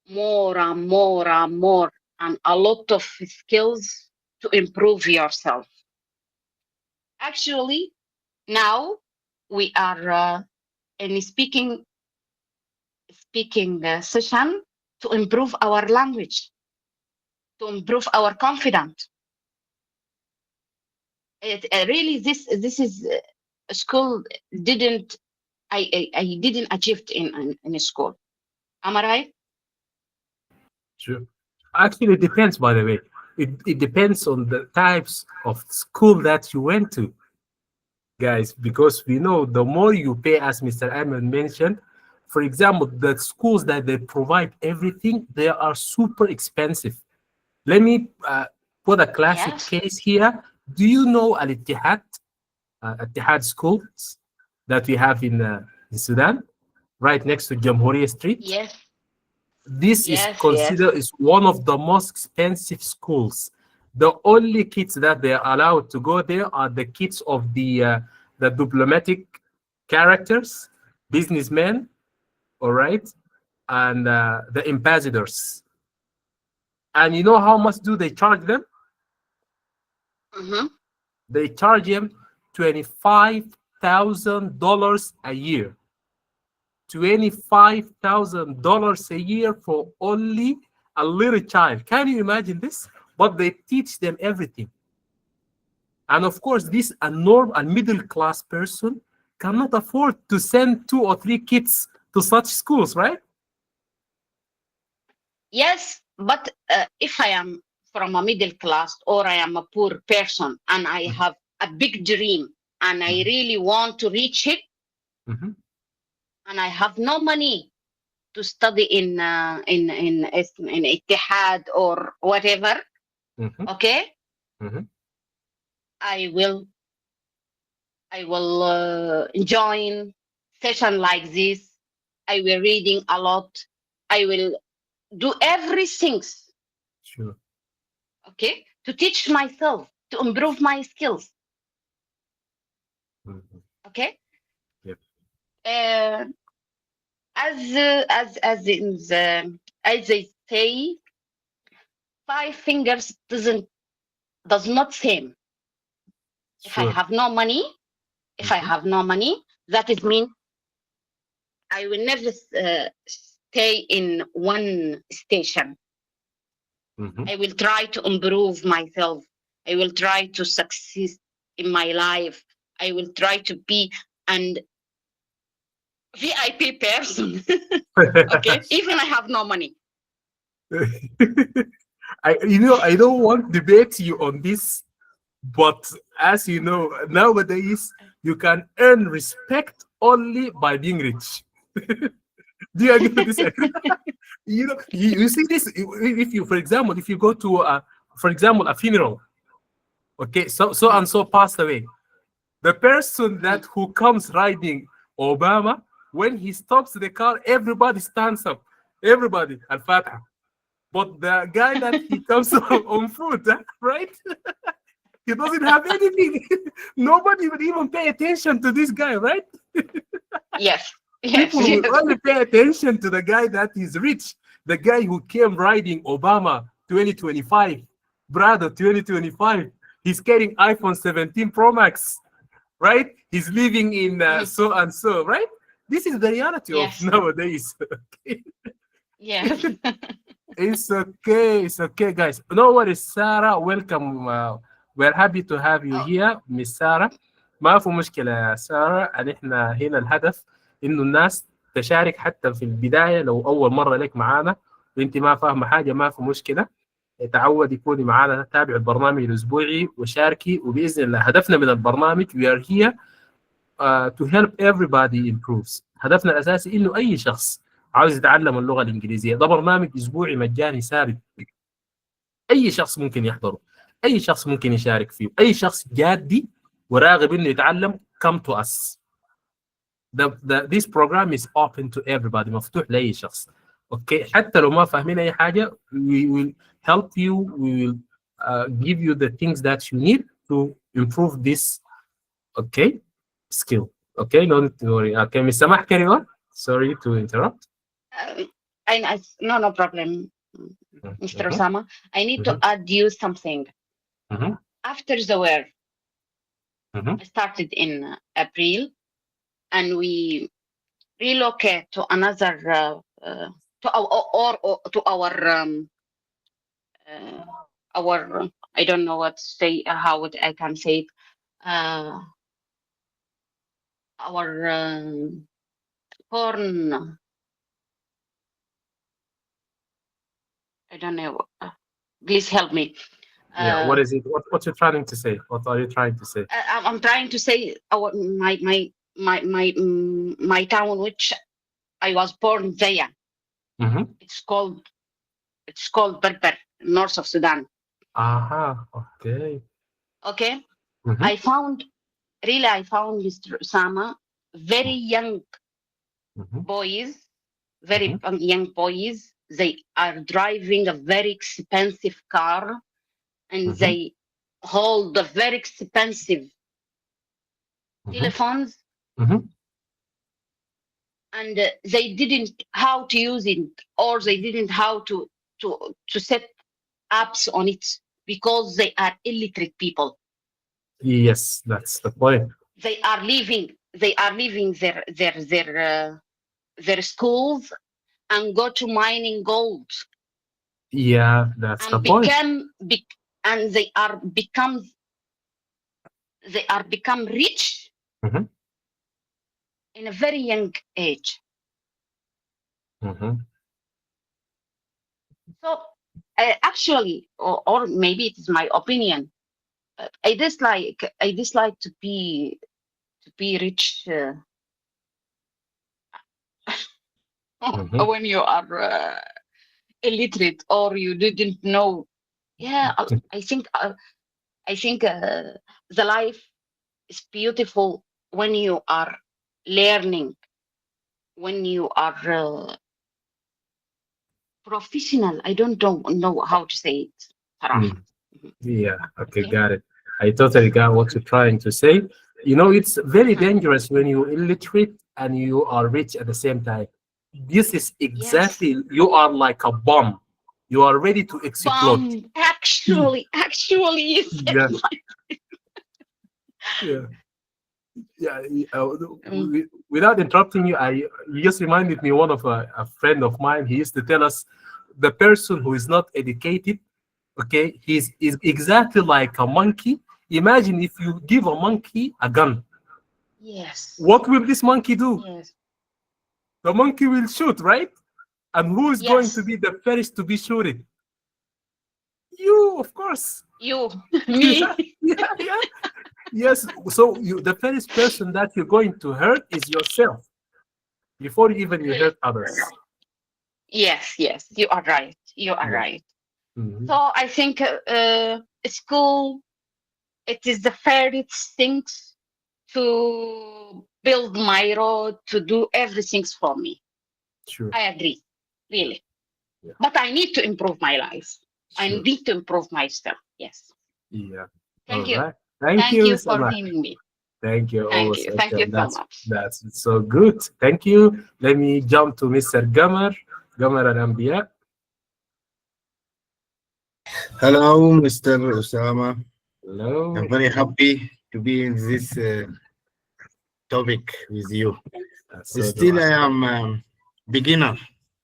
more and more and more and a lot of skills to improve yourself. Actually, now we are in speaking session to improve our language, to improve our confidence. Really, this is school didn't I didn't achieve in school. Am I right? Sure. Actually, it depends, by the way. It depends on the types of school that you went to, guys, because we know the more you pay, as Mr. Ahmed mentioned, for example, the schools that they provide everything, they are super expensive. Let me put a classic Yes, case here. Do you know Al Ittihad, Ittihad schools that we have in Sudan, right next to Jamhuriya Street? yes, This is yes, yes. considered is one of the most expensive schools. The only kids that they are allowed to go there are the kids of the diplomatic characters, businessmen, all right, and the ambassadors. And you know how much do they charge them? Mm-hmm. They charge them $25,000 a year. $25,000 a year for only a little child. Can you imagine this? But they teach them everything. And of course, this a normal and middle class person cannot afford to send two or three kids to such schools, right? Yes, but if I am from a middle class or I am a poor person and I have a big dream and I really want to reach it Mhm. and I have no money to study in Ittihad or whatever, Okay, I will join session like this. I will reading a lot. I will do everything. Sure. Okay, to teach myself to improve my skills. Okay. Yep. As they say, five fingers does not same. If I Sure. have no money, that is mean I will never stay in one station. I will try to improve myself. I will try to succeed in my life. I will try to be an VIP person. Okay, even I have no money. I don't want to debate you on this, but as you know, nowadays you can earn respect only by being rich. Do you agree with this? You see this if you, for example, if you go to for example, a funeral, okay, so and so passed away. The person that who comes riding Obama, when he stops the car, everybody stands up. Everybody, Al-Fatih. But the guy that he comes on foot, right? He doesn't have anything. Nobody would even pay attention to this guy, right? Yes. People will only pay attention to the guy that is rich, the guy who came riding Obama 2025, brother 2025. He's carrying iPhone 17 Pro Max, right? He's living in so and so, right? This is the reality of nowadays. Okay? Yes. It's okay, guys. No worries, Sarah. Welcome. We're happy to have you here, Miss Sarah. ما في مشكلة يا سارة. احنا هنا الهدف انه الناس تشارك حتى في البداية. لو أول مرة لك معانا وانت ما فاهمة حاجة ما في مشكلة. تعودي كوني معانا، تابعي البرنامج الأسبوعي وشاركي، وبإذن الله هدفنا من البرنامج we are here to help everybody improves. هدفنا الأساسي إنه أي شخص عاوز يتعلم اللغة الإنجليزية. ده برنامج أسبوعي مجاني ثابت، أي شخص ممكن يحضره، أي شخص ممكن يشارك فيه، أي شخص جادي وراغب إنه يتعلم come to us. This program is open to everybody، مفتوح لأي شخص. اوكي، حتى لو ما فاهمين اي حاجه we will help you, we will give you the things that you need to improve this okay skill. Okay, no need to worry. Okay, Miss Samah, carry on. Sorry to interrupt. No problem, Mr. Osama. I need to add you something. After the war, I started in April, and we relocate to another to our I don't know what to say, how I can say it, our born, I don't know, please help me. Yeah, what is it? What you're trying to say? What are you trying to say? I'm trying to say my town, which I was born there. It's called Berber, north of Sudan. Okay. Okay. I found Mr. Osama, very young boys, young boys. They are driving a very expensive car, and they hold a very expensive telephones, and they didn't how to use it, or they didn't how to set apps on it, because they are illiterate people. Yes, that's the point. They are leaving their schools and go to mining gold. Yeah, that's the point. And they are become rich in a very young age. So actually, or maybe it is my opinion, I dislike to be rich when you are illiterate, or you didn't know Yeah, I think the life is beautiful when you are learning, when you are professional. I don't know how to say it. صراحة. Mm. Mhm. Yeah, okay, Okay. got it. I totally got what you're trying to say. You know, it's very Uh-huh. dangerous when you're illiterate and you are rich at the same time. This is Yes. exactly, you are like a bomb. You are ready to explode. Bomb. Actually, you said Yeah, like. yeah, yeah. Mm. Without interrupting you, you just reminded me one of a friend of mine. He used to tell us the person who is not educated, okay, he's is exactly like a monkey. Imagine if you give a monkey a gun. Yes. What will this monkey do? Yes. The monkey will shoot, right? And who is going to Yes. be the first to be shooted? You, of course. You. Yeah, Me. yeah, yeah. Yes. So the first person that you're going to hurt is yourself before even you hurt others. Yes. Yes. You are right. You are Yeah. right. Mhm. So I think school, it is the fairest things to build my road, to do everything for me. Sure. I agree, Yeah. really. Yeah. But I need to improve my life. I Sure. need to improve myself. Yes. Yeah. All Thank you. right. Thank Thank you, you Mr. for Mark. hearing me. Thank you. Thank Always you. Thank you welcome. so much. That's so good. Thank you. Let me jump to Mr. Gamer. Gamer and Ambia. Hello, Mr. Osama. I'm Hello. very happy to be in this topic with you. So do Still, I. I am beginner.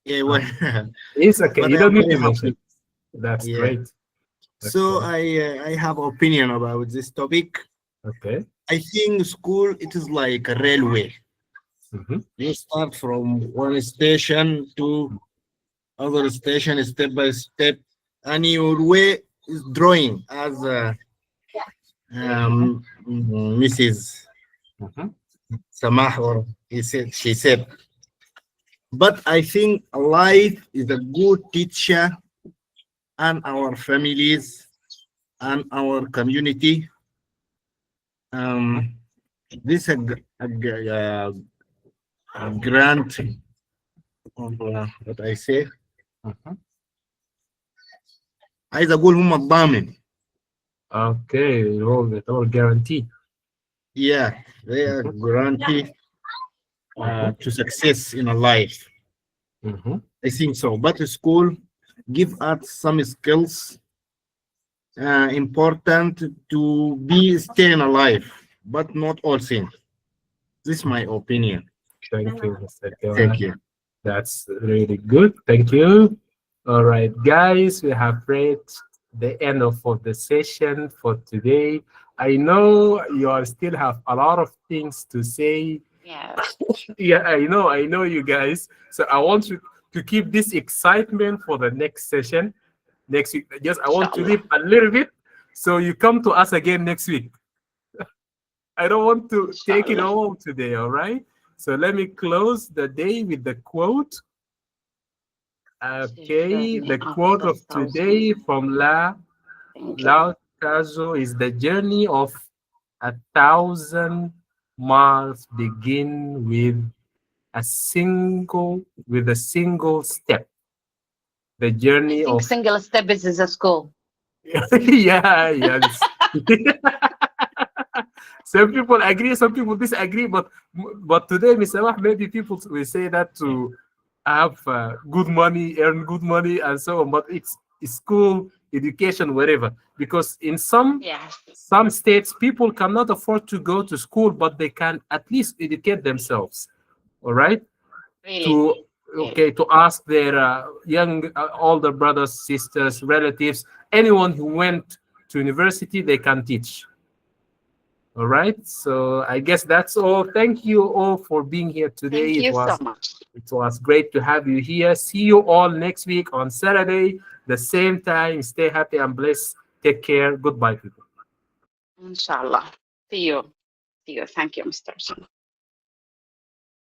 Yeah, well, Uh, it's okay. but You I am don't need very to mention. happy. That's Yeah. great. That's So great. I have opinion about this topic. Okay. I think school it is like a railway. Mm-hmm. You start from one station to other station step by step, and your way is drawing as Mrs. Mm-hmm. Samah or she said. But I think life is a good teacher, and our families and our community. Um, this a grant of what I say. Mm-hmm. عايز اقول هم الضامن. Okay. All guarantee. Yeah, they are Mm-hmm. guaranteed Mm-hmm. to success in a life. Mm-hmm. I think so. But the school give us some skills important to be staying alive, but not all things. This is my opinion. Thank you, Mr. Thank Gamer. you. That's really good. Thank you. All right, guys, we have reached the end of the session for today. I know you all still have a lot of things to say. Yes. Yeah, I know you guys. So I want you to keep this excitement for the next session next week. Just I want to Inshallah. leave a little bit so you come to us again next week. I don't want to take it Inshallah. all today, all right? So let me close the day with the quote. Okay, Journey the of quote the of thousand. today from Thank you. Lao Tzu is the journey of 1,000 miles begin with a single step. The I journey think of single step is a school. yeah, yes. Some people agree, some people disagree, but today, Mr. Wah, maybe people will say that to have good money, earn good money, and so on. But it's school, education, wherever. Because in Yes. some states, people cannot afford to go to school, but they can at least educate themselves. All right, Really. to Really. okay to ask their young older brothers, sisters, relatives, anyone who went to university, they can teach. All right. So I guess that's all. Thank you all for being here today. Thank you so much. It was great to have you here. See you all next week on Saturday, the same time. Stay happy and blessed. Take care. Goodbye, people. Inshallah. See you. See you. Thank you, Mr. Sun.